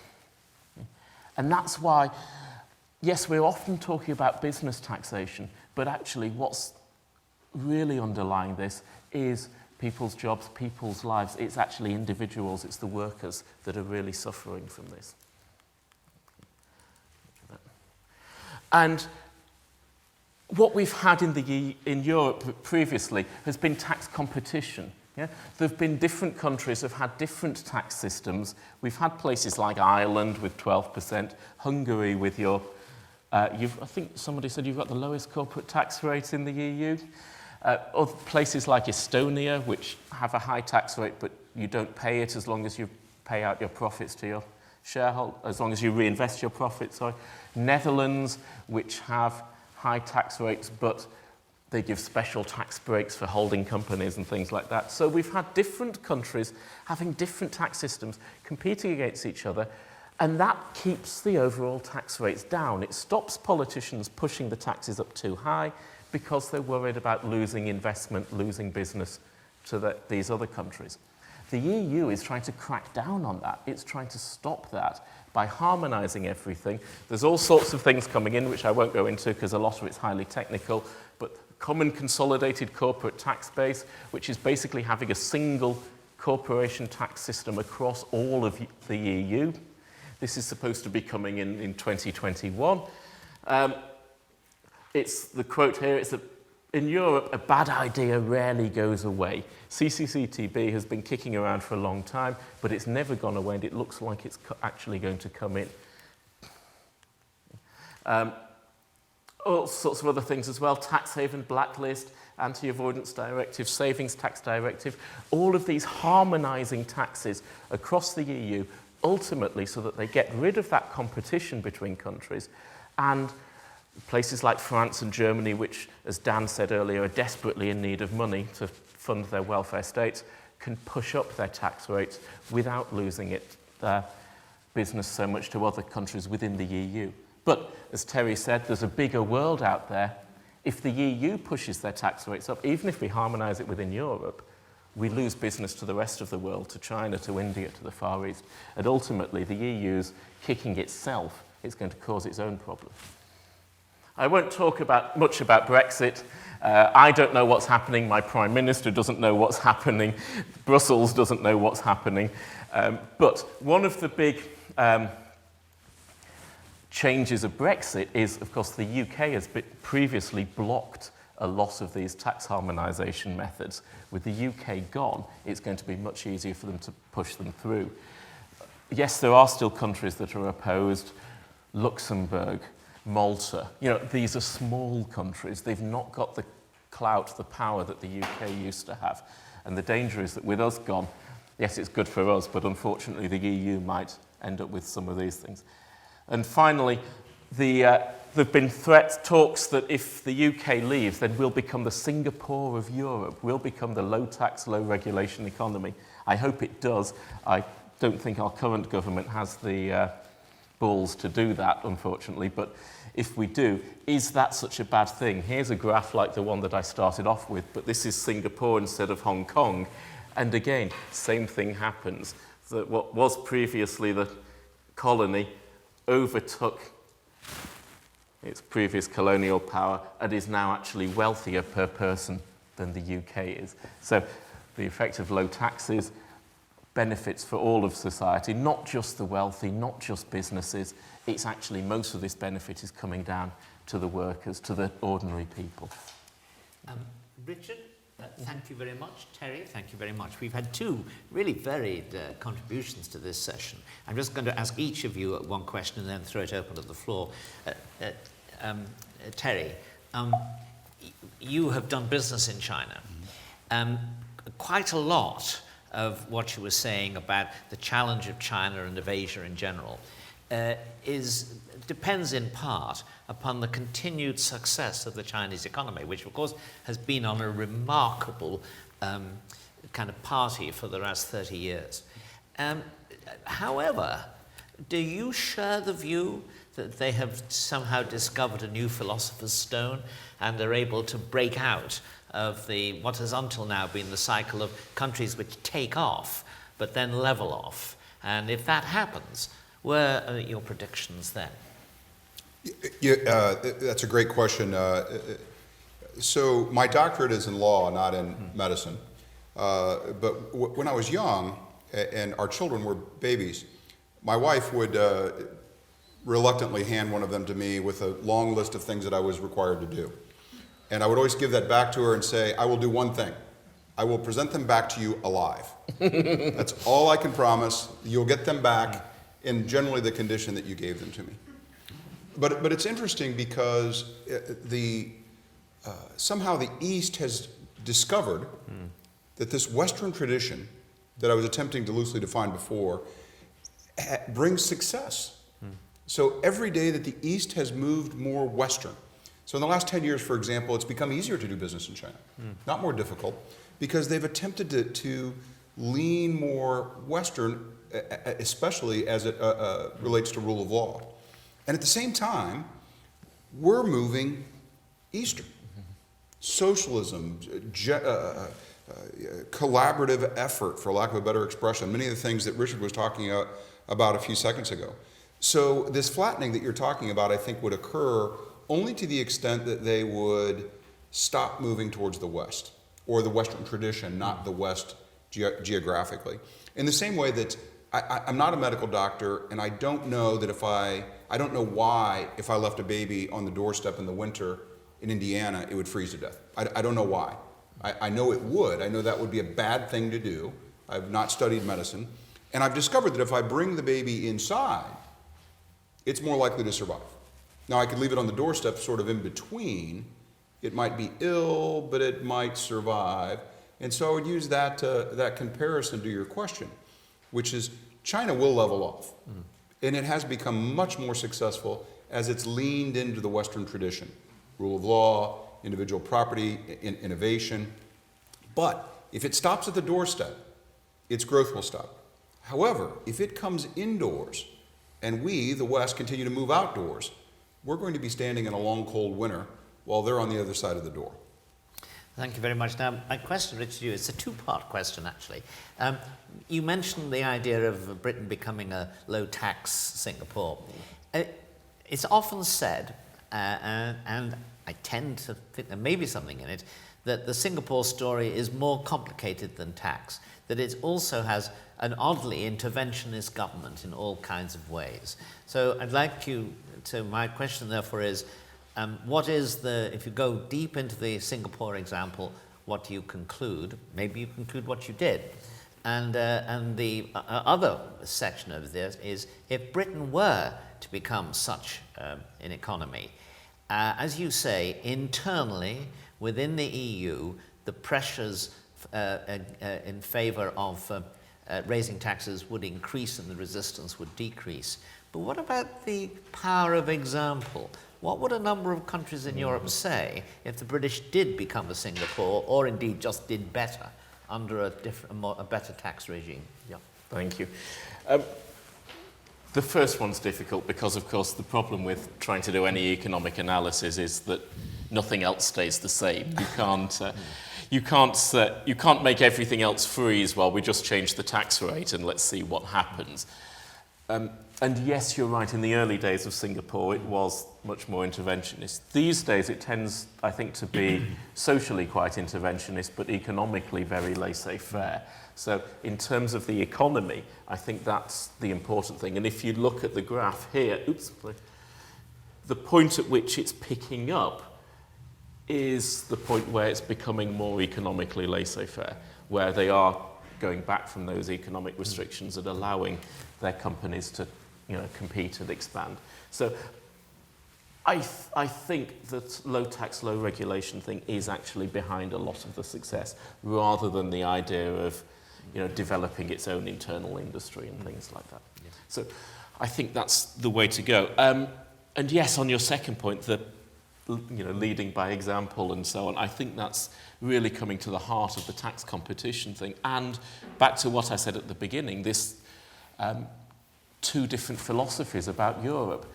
And that's why, yes, we're often talking about business taxation, but actually what's really underlying this is people's jobs, people's lives. It's actually individuals, it's the workers that are really suffering from this. And what we've had in Europe previously has been tax competition. Yeah? There have been different countries that have had different tax systems. We've had places like Ireland with 12%, Hungary with I think somebody said you've got the lowest corporate tax rate in the EU. Other places like Estonia, which have a high tax rate, but you don't pay it as long as you pay out your profits to your shareholder, as long as you reinvest your profits. Sorry. Netherlands, which have high tax rates, but they give special tax breaks for holding companies and things like that. So we've had different countries having different tax systems competing against each other, and that keeps the overall tax rates down. It stops politicians pushing the taxes up too high because they're worried about losing investment, losing business to these other countries. The EU is trying to crack down on that. It's trying to stop that by harmonizing everything. There's all sorts of things coming in, which I won't go into because a lot of it's highly technical, but common consolidated corporate tax base, which is basically having a single corporation tax system across all of the EU. This is supposed to be coming in 2021. It's the quote here, it's that in Europe, a bad idea rarely goes away. CCCTB has been kicking around for a long time, but it's never gone away, and it looks like it's actually going to come in. All sorts of other things as well, tax haven blacklist, anti-avoidance directive, savings tax directive, all of these harmonizing taxes across the EU, ultimately so that they get rid of that competition between countries, and places like France and Germany, which, as Dan said earlier, are desperately in need of money to fund their welfare states, can push up their tax rates without losing their business so much to other countries within the EU. But, as Terry said, there's a bigger world out there. If the EU pushes their tax rates up, even if we harmonise it within Europe, we lose business to the rest of the world, to China, to India, to the Far East. And ultimately, the EU's kicking itself is going to cause its own problem. I won't talk much about Brexit. I don't know what's happening. My Prime Minister doesn't know what's happening. Brussels doesn't know what's happening. But one of the big changes of Brexit is, of course, the UK has previously blocked a lot of these tax harmonisation methods. With the UK gone, it's going to be much easier for them to push them through. Yes, there are still countries that are opposed. Luxembourg, Malta. These are small countries. They've not got the clout, the power that the UK used to have. And the danger is that with us gone, yes, it's good for us, but unfortunately the EU might end up with some of these things. And finally, there have been talks that if the UK leaves, then we'll become the Singapore of Europe. We'll become the low-tax, low-regulation economy. I hope it does. I don't think our current government has the balls to do that, unfortunately. But if we do, is that such a bad thing? Here's a graph like the one that I started off with, but this is Singapore instead of Hong Kong. And again, same thing happens. That what was previously the colony overtook its previous colonial power and is now actually wealthier per person than the UK is. So the effect of low taxes benefits for all of society, not just the wealthy, not just businesses. It's actually most of this benefit is coming down to the workers, to the ordinary people. Richard, thank you very much. Terry, thank you very much. We've had two really varied contributions to this session. I'm just going to ask each of you one question and then throw it open to the floor. Terry, you have done business in China. Quite a lot of what you were saying about the challenge of China and of Asia in general depends in part upon the continued success of the Chinese economy, which of course has been on a remarkable kind of party for the last 30 years. However, do you share the view that they have somehow discovered a new philosopher's stone and are able to break out of what has until now been the cycle of countries which take off but then level off? And if that happens, where are your predictions then? Yeah, that's a great question. So my doctorate is in law, not in medicine. But when I was young and our children were babies, my wife would reluctantly hand one of them to me with a long list of things that I was required to do. And I would always give that back to her and say, I will do one thing. I will present them back to you alive. That's all I can promise. You'll get them back in generally the condition that you gave them to me. But it's interesting because somehow the East has discovered that this Western tradition that I was attempting to loosely define before brings success. So every day that the East has moved more Western. So in the last 10 years, for example, it's become easier to do business in China, not more difficult, because they've attempted to lean more Western, especially as it relates to rule of law. And at the same time, we're moving Eastern. Socialism, collaborative effort, for lack of a better expression, many of the things that Richard was talking about a few seconds ago. So this flattening that you're talking about, I think, would occur only to the extent that they would stop moving towards the West, or the Western tradition, not the West geographically. In the same way that I'm not a medical doctor, and I don't know that I don't know why if I left a baby on the doorstep in the winter in Indiana, it would freeze to death. I don't know why. I know it would. I know that would be a bad thing to do. I've not studied medicine. And I've discovered that if I bring the baby inside, it's more likely to survive. Now, I could leave it on the doorstep sort of in between. It might be ill, but it might survive. And so I would use that comparison to your question, which is China will level off. And it has become much more successful as it's leaned into the Western tradition. Rule of law, individual property, innovation. But if it stops at the doorstep, its growth will stop. However, if it comes indoors and we, the West, continue to move outdoors, we're going to be standing in a long, cold winter while they're on the other side of the door. Thank you very much. Now, my question, Richard, to you, it's a two-part question, actually. You mentioned the idea of Britain becoming a low-tax Singapore. It's often said, and I tend to think there may be something in it, that the Singapore story is more complicated than tax, that it also has an oddly interventionist government in all kinds of ways. So I'd like you to, my question therefore is, what is if you go deep into the Singapore example, what do you conclude? Maybe you conclude what you did. And the other section of this is, if Britain were to become such an economy, as you say, internally, within the EU, the pressures in favour of raising taxes would increase and the resistance would decrease. But what about the power of example? What would a number of countries in Europe say if the British did become a Singapore, or indeed just did better under a better tax regime? Yeah, thank you. The first one's difficult because, of course, the problem with trying to do any economic analysis is that nothing else stays the same. You can't make everything else freeze while we just change the tax rate and let's see what happens. And yes, you're right, in the early days of Singapore, it was much more interventionist. These days, it tends, I think, to be socially quite interventionist, but economically very laissez-faire. So in terms of the economy, I think that's the important thing. And if you look at the graph here, the point at which it's picking up is the point where it's becoming more economically laissez-faire, where they are going back from those economic restrictions and allowing their companies to compete and expand. So I think that low tax, low regulation thing is actually behind a lot of the success, rather than the idea of developing its own internal industry and things like that. Yes. So I think that's the way to go. And yes, on your second point, leading by example and so on, I think that's really coming to the heart of the tax competition thing. And back to what I said at the beginning, this two different philosophies about Europe.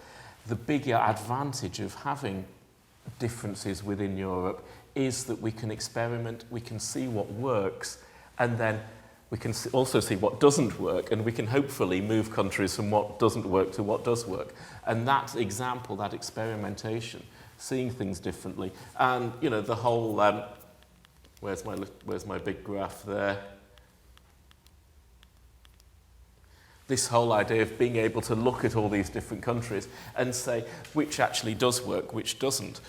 The bigger advantage of having differences within Europe is that we can experiment, we can see what works, and then we can also see what doesn't work, and we can hopefully move countries from what doesn't work to what does work. And that example, that experimentation, seeing things differently, and the whole where's my big graph there? This whole idea of being able to look at all these different countries and say which actually does work, which doesn't,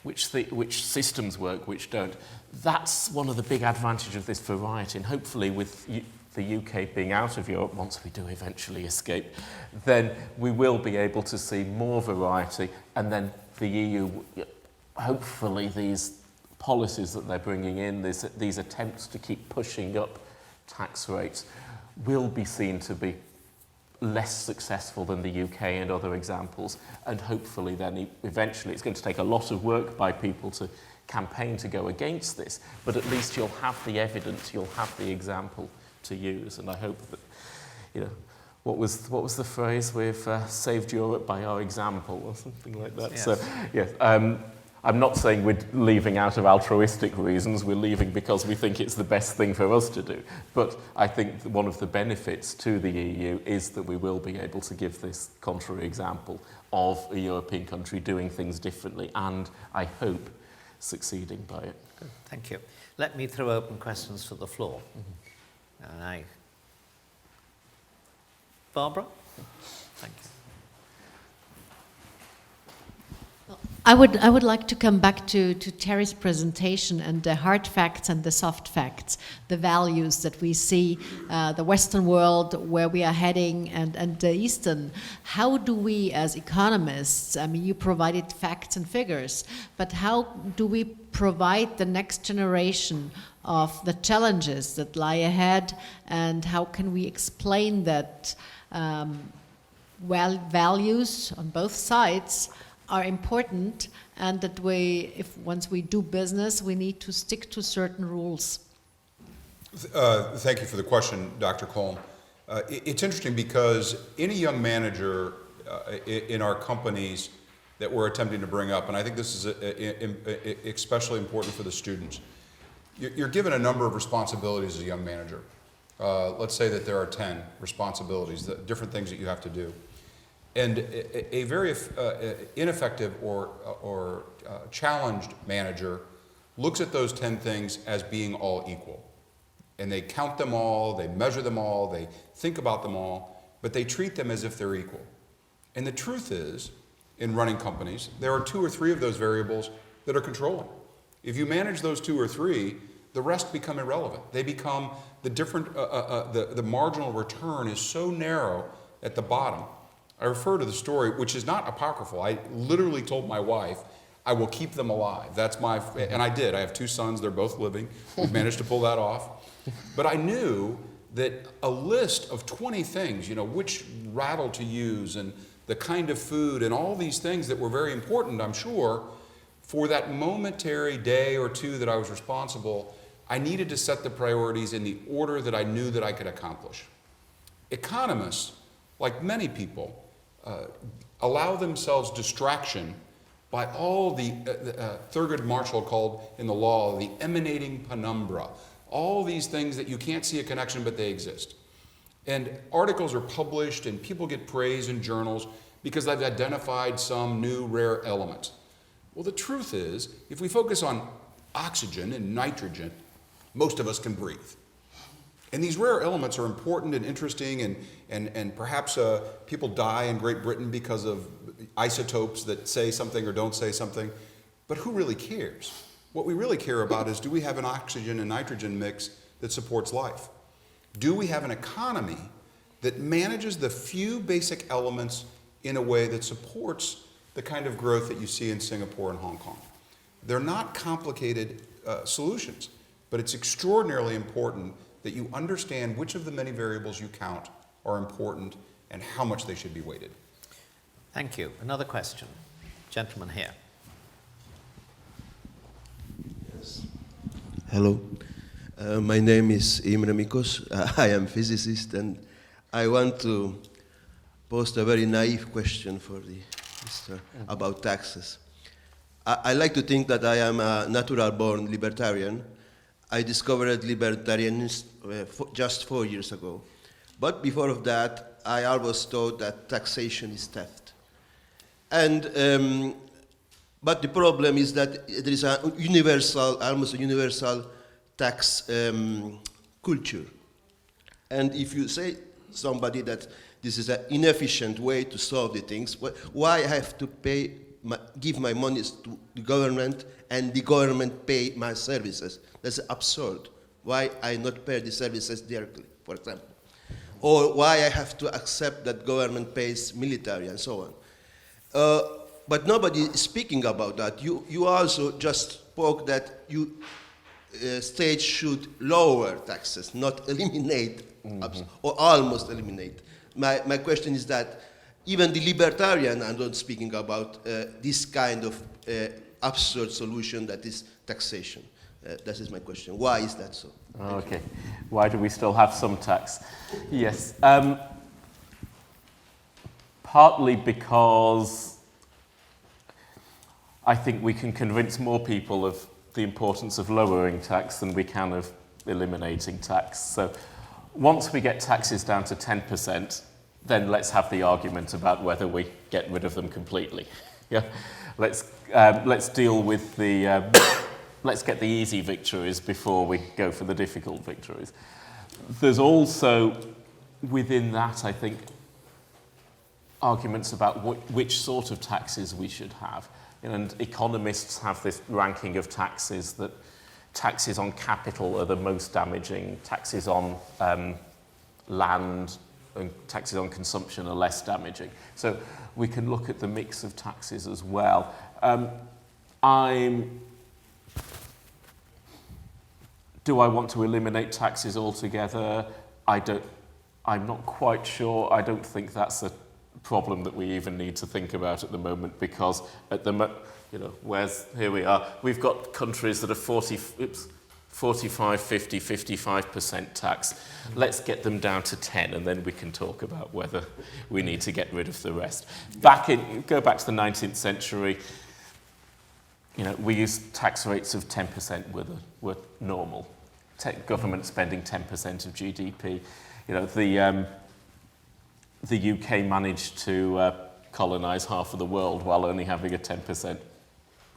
which systems work, which don't. That's one of the big advantages of this variety, and hopefully with the UK being out of Europe, once we do eventually escape, then we will be able to see more variety, and then the EU hopefully these policies that they're bringing in, these attempts to keep pushing up tax rates, will be seen to be less successful than the UK and other examples, and hopefully then eventually it's going to take a lot of work by people to campaign to go against this, but at least you'll have the evidence, you'll have the example to use, and I hope that, you know, what was the phrase? We've saved Europe by our example, or something like that. Yes. So, yes, I'm not saying we're leaving out of altruistic reasons, we're leaving because we think it's the best thing for us to do. But I think that one of the benefits to the EU is that we will be able to give this contrary example of a European country doing things differently, and I hope succeeding by it. Good, thank you. Let me throw open questions for the floor. And Barbara? Thank you. I would like to come back to Terry's presentation and the hard facts and the soft facts, the values that we see, the Western world, where we are heading, and the Eastern. How do we as economists, I mean, you provided facts and figures, but how do we provide the next generation of the challenges that lie ahead, and how can we explain that values on both sides are important, and that once we do business, we need to stick to certain rules? Thank you for the question, Dr. Coleman. It's interesting because any young manager in our companies that we're attempting to bring up, and I think this is especially important for the students, you're given a number of responsibilities as a young manager. Let's say that there are 10 responsibilities, different things that you have to do. And a very ineffective or challenged manager looks at those 10 things as being all equal. And they count them all, they measure them all, they think about them all, but they treat them as if they're equal. And the truth is, in running companies, there are 2 or 3 of those variables that are controlling. If you manage those 2 or 3, the rest become irrelevant. They become the different, the marginal return is so narrow at the bottom. I refer to the story, which is not apocryphal. I literally told my wife, I will keep them alive. That's my, and I did. I have 2 sons, they're both living. We've managed to pull that off. But I knew that a list of 20 things, you know, which rattle to use and the kind of food and all these things that were very important, I'm sure, for that momentary day or 2 that I was responsible, I needed to set the priorities in the order that I knew that I could accomplish. Economists, like many people, allow themselves distraction by all the Thurgood Marshall called in the law the emanating penumbra, all these things that you can't see a connection but they exist. And articles are published and people get praise in journals because they've identified some new rare element. Well, the truth is, if we focus on oxygen and nitrogen, most of us can breathe. And these rare elements are important and interesting, and perhaps people die in Great Britain because of isotopes that say something or don't say something, but who really cares? What we really care about is, do we have an oxygen and nitrogen mix that supports life? Do we have an economy that manages the few basic elements in a way that supports the kind of growth that you see in Singapore and Hong Kong? They're not complicated solutions, but it's extraordinarily important that you understand which of the many variables you count are important and how much they should be weighted. Thank you. Another question. Gentleman here. Yes. Hello. My name is Imre Mikos. I am a physicist, and I want to pose a very naive question for the Mr. about taxes. I like to think that I am a natural-born libertarian. I discovered libertarianism just 4 years ago. But before of that, I always thought that taxation is theft. And, but the problem is that there is a universal, almost a universal tax culture. And if you say somebody that this is an inefficient way to solve the things, why I have to give my money to the government and the government pay my services? That's absurd. Why I not pay the services directly, for example? Or why I have to accept that government pays military and so on. but nobody is speaking about that. You also just spoke that states should lower taxes, not eliminate, or almost eliminate. My question is that even the libertarian are not speaking about this kind of absurd solution that is taxation. That is my question. Why is that so? Okay. Why do we still have some tax? Yes. Partly because I think we can convince more people of the importance of lowering tax than we can of eliminating tax. So once we get taxes down to 10%, then let's have the argument about whether we get rid of them completely. Yeah, let's deal with the let's get the easy victories before we go for the difficult victories. There's also within that, I think, arguments about which sort of taxes we should have. And economists have this ranking of taxes that taxes on capital are the most damaging, taxes on land and taxes on consumption are less damaging. So we can look at the mix of taxes as well. Do I want to eliminate taxes altogether? I'm not quite sure. I don't think that's a problem that we even need to think about at the moment, because at the here we are. We've got countries that are 45, 50, 55% tax. Let's get them down to 10, and then we can talk about whether we need to get rid of the rest. Go back to the 19th century. We used tax rates of 10% were normal. Government spending 10% of GDP. The UK managed to colonise half of the world while only having a 10%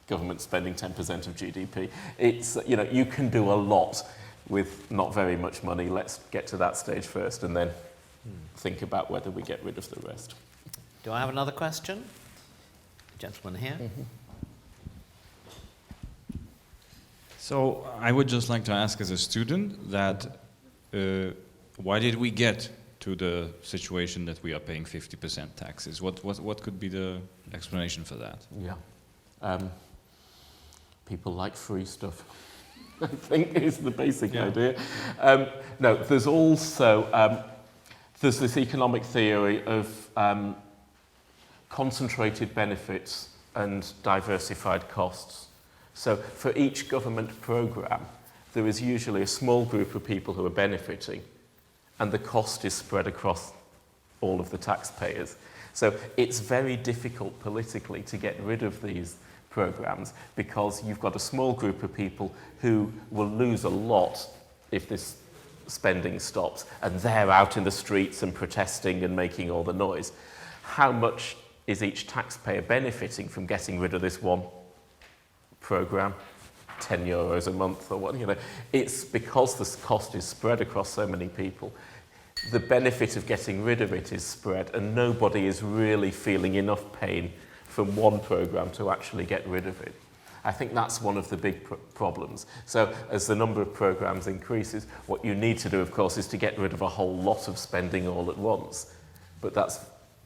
government spending 10% of GDP. It's, you can do a lot with not very much money. Let's get to that stage first and then think about whether we get rid of the rest. Do I have another question? Gentleman here. So I would just like to ask as a student that why did we get to the situation that we are paying 50% taxes? What could be the explanation for that? Yeah. People like free stuff, I think is the basic idea. No, there's also, there's this economic theory of concentrated benefits and diversified costs. So for each government programme, there is usually a small group of people who are benefiting, and the cost is spread across all of the taxpayers. So it's very difficult politically to get rid of these programmes because you've got a small group of people who will lose a lot if this spending stops, and they're out in the streets and protesting and making all the noise. How much is each taxpayer benefiting from getting rid of this one programme? 10 euros a month or what, It's because this cost is spread across so many people. The benefit of getting rid of it is spread, and nobody is really feeling enough pain from one programme to actually get rid of it. I think that's one of the big problems. So as the number of programmes increases, what you need to do, of course, is to get rid of a whole lot of spending all at once. But that's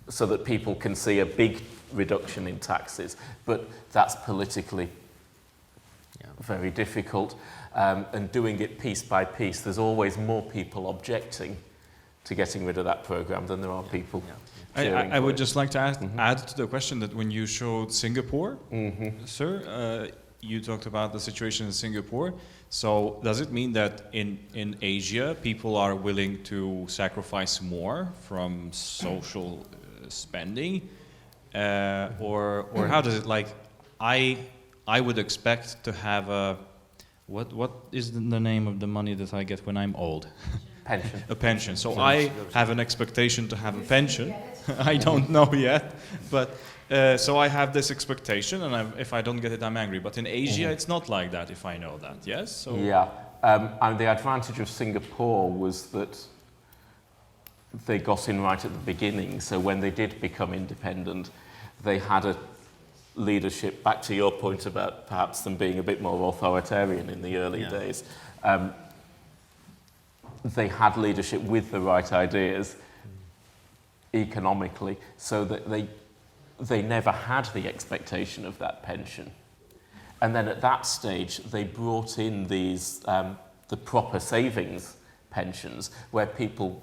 so that people can see a big reduction in taxes. But that's politically very difficult, and doing it piece by piece. There's always more people objecting to getting rid of that programme than there are people I would just like to add to the question that when you showed Singapore, sir, you talked about the situation in Singapore. So does it mean that in Asia, people are willing to sacrifice more from social spending? Or how does it, I would expect to have a, what is the name of the money that I get when I'm old? Pension. A pension. So I have an expectation to have a pension. I don't know yet, but so I have this expectation, and if I don't get it, I'm angry. But in Asia, it's not like that, if I know that, yes? So yeah, and the advantage of Singapore was that they got in right at the beginning, so when they did become independent, they had a leadership, back to your point about perhaps them being a bit more authoritarian in the early days. They had leadership with the right ideas economically, so that they never had the expectation of that pension. And then at that stage, they brought in these, the proper savings pensions, where people,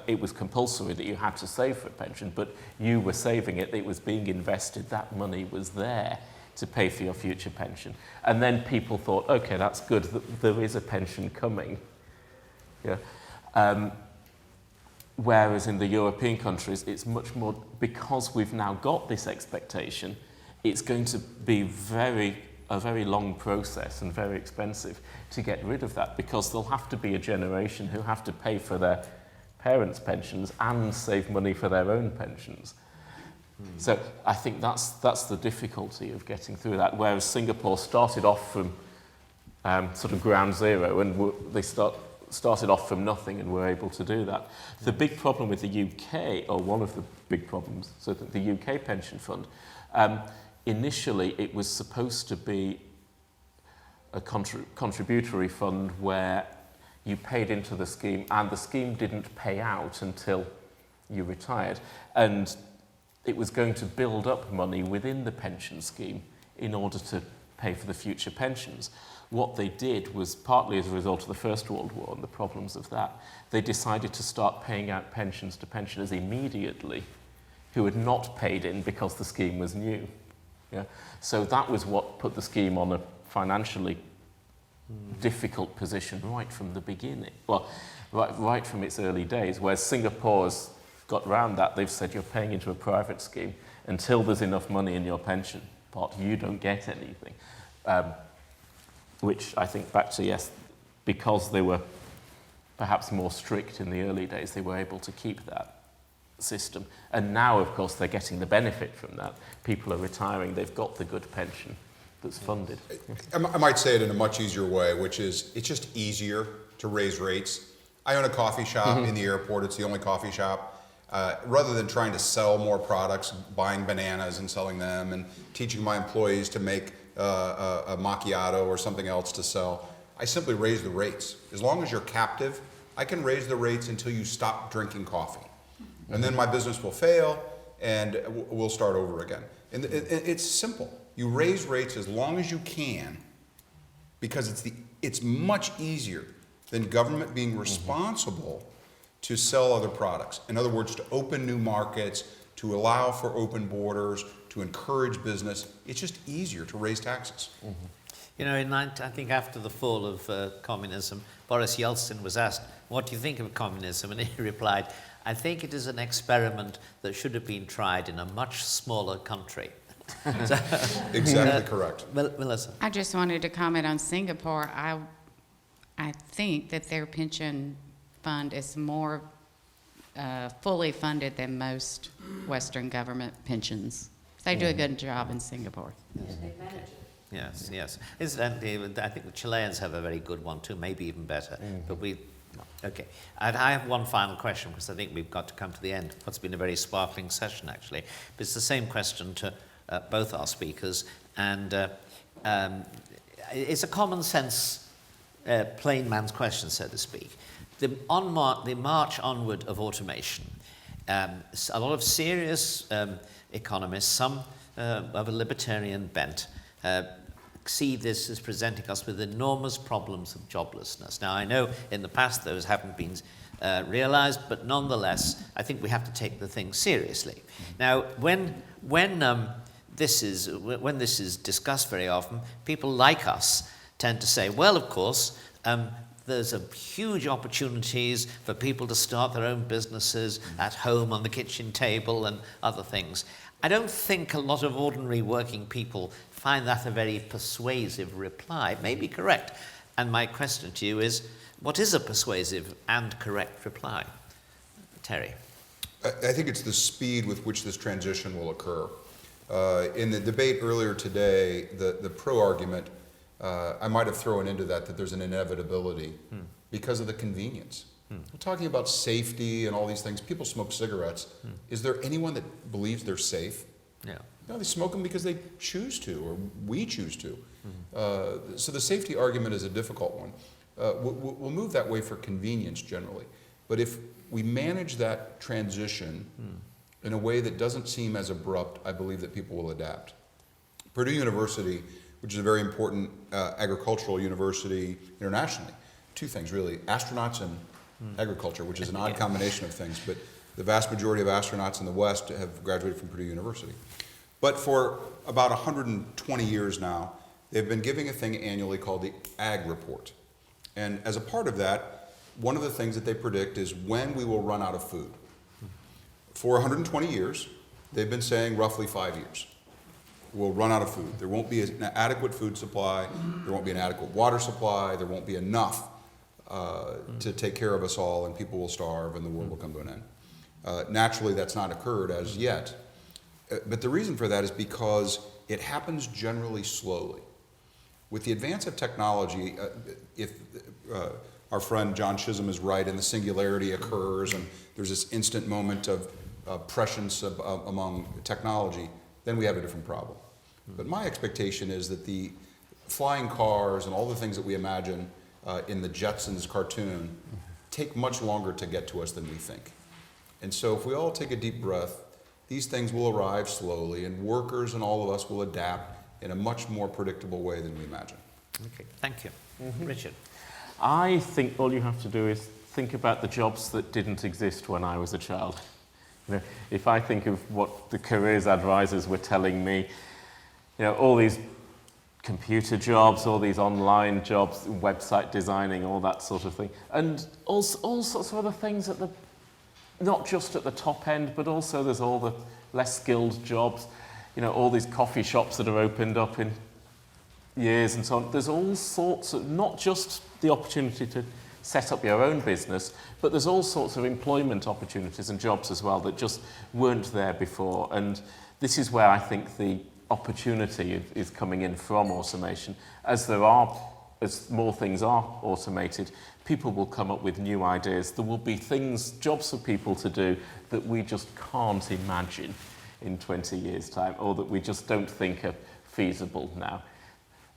it was compulsory that you had to save for a pension, but you were saving it, it was being invested, that money was there to pay for your future pension. And then people thought, okay, that's good, there is a pension coming. Yeah. Whereas in the European countries, it's much more, because we've now got this expectation, it's going to be a very long process and very expensive to get rid of that, because there'll have to be a generation who have to pay for their parents' pensions and save money for their own pensions. So I think that's the difficulty of getting through that, whereas Singapore started off from sort of ground zero, and they started off from nothing and were able to do that. The big problem with the UK, or one of the big problems, so that the UK pension fund, initially it was supposed to be a contributory fund where you paid into the scheme and the scheme didn't pay out until you retired. And it was going to build up money within the pension scheme in order to pay for the future pensions. What they did was, partly as a result of the First World War and the problems of that, they decided to start paying out pensions to pensioners immediately who had not paid in because the scheme was new. Yeah? So that was what put the scheme on a financially difficult position right from the beginning. Well, right from its early days, whereas Singapore's got around that. They've said you're paying into a private scheme. Until there's enough money in your pension pot, you don't get anything. Which I think back to, yes, because they were perhaps more strict in the early days, they were able to keep that system. And now, of course, they're getting the benefit from that. People are retiring, they've got the good pension that's funded. I might say it in a much easier way, which is it's just easier to raise rates. I own a coffee shop in the airport. It's the only coffee shop. Rather than trying to sell more products, buying bananas and selling them, and teaching my employees to make a macchiato or something else to sell, I simply raise the rates. As long as you're captive, I can raise the rates until you stop drinking coffee. And then my business will fail, and we'll start over again. And it's simple. You raise rates as long as you can, because it's much easier than government being responsible to sell other products. In other words, to open new markets, to allow for open borders, to encourage business. It's just easier to raise taxes. You know, I think after the fall of communism, Boris Yeltsin was asked, what do you think of communism? And he replied, I think it is an experiment that should have been tried in a much smaller country. So, exactly correct. Melissa. I just wanted to comment on Singapore. I think that their pension fund is more fully funded than most Western government pensions. They do a good job in Singapore. Yes, yes. Incidentally, I think the Chileans have a very good one too, maybe even better. But okay. And I have one final question, because I think we've got to come to the end. What's been a very sparkling session, actually. But it's the same question to both our speakers, and it's a common sense, plain man's question, so to speak. The march onward of automation. A lot of serious economists, some of a libertarian bent, see this as presenting us with enormous problems of joblessness. Now, I know in the past those haven't been realized, but nonetheless, I think we have to take the thing seriously. Now, when this is discussed very often, people like us tend to say, well, of course, there's huge opportunities for people to start their own businesses at home on the kitchen table and other things. I don't think a lot of ordinary working people find that a very persuasive reply. It may be correct. And my question to you is, what is a persuasive and correct reply? Terry. I think it's the speed with which this transition will occur. In the debate earlier today, the pro-argument, I might have thrown into that there's an inevitability because of the convenience. We're talking about safety and all these things. People smoke cigarettes. Is there anyone that believes they're safe? No. No, they smoke them because they choose to, or we choose to. So the safety argument is a difficult one. We'll move that way for convenience generally. But if we manage that transition in a way that doesn't seem as abrupt, I believe that people will adapt. Purdue University, which is a very important agricultural university internationally, two things really, astronauts and agriculture, which is an odd combination of things, but the vast majority of astronauts in the West have graduated from Purdue University. But for about 120 years now, they've been giving a thing annually called the Ag Report. And as a part of that, one of the things that they predict is when we will run out of food. For 120 years, they've been saying roughly 5 years. We'll run out of food. There won't be an adequate food supply, there won't be an adequate water supply, there won't be enough to take care of us all, and people will starve and the world will come to an end. Naturally, that's not occurred as yet. But the reason for that is because it happens generally slowly. With the advance of technology, if our friend John Chisholm is right and the singularity occurs and there's this instant moment of prescience among technology, then we have a different problem. But my expectation is that the flying cars and all the things that we imagine in the Jetsons cartoon take much longer to get to us than we think. And so if we all take a deep breath, these things will arrive slowly, and workers and all of us will adapt in a much more predictable way than we imagine. Okay, thank you. Richard? I think all you have to do is think about the jobs that didn't exist when I was a child. You know, if I think of what the careers advisors were telling me, you know, all these computer jobs, all these online jobs, website designing, all that sort of thing, and all sorts of other things at the, not just at the top end, but also there's all the less skilled jobs, you know, all these coffee shops that are opened up in years and so on. There's all sorts of, not just the opportunity to set up your own business, but there's all sorts of employment opportunities and jobs as well that just weren't there before. And this is where I think the opportunity is coming in from automation. As more things are automated, people will come up with new ideas. There will be things, jobs for people to do that we just can't imagine in 20 years' time, or that we just don't think are feasible now.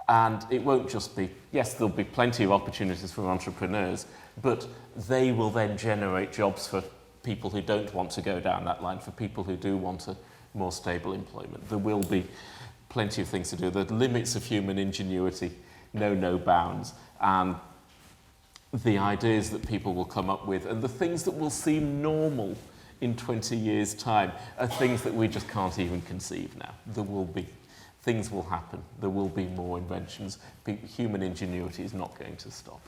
And it won't just be, yes, there'll be plenty of opportunities for entrepreneurs, but they will then generate jobs for people who don't want to go down that line, for people who do want a more stable employment. There will be plenty of things to do. The limits of human ingenuity know no bounds, and the ideas that people will come up with and the things that will seem normal in 20 years' time are things that we just can't even conceive now. Things will happen. There will be more inventions. Human ingenuity is not going to stop.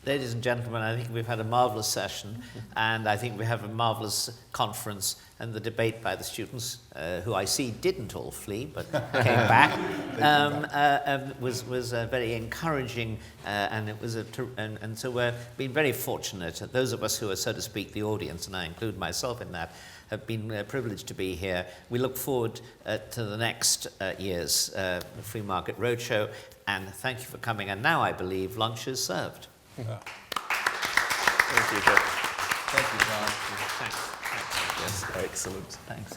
Ladies and gentlemen, I think we've had a marvellous session, and I think we have a marvellous conference, and the debate by the students, who I see didn't all flee, but came back, was very encouraging, and it was and so we've been very fortunate. Those of us who are, so to speak, the audience, and I include myself in that, have been privileged to be here. We look forward to the next year's Free Market Roadshow, and thank you for coming. And now I believe lunch is served. Thank you, John. Thanks. Yes, excellent. Thanks.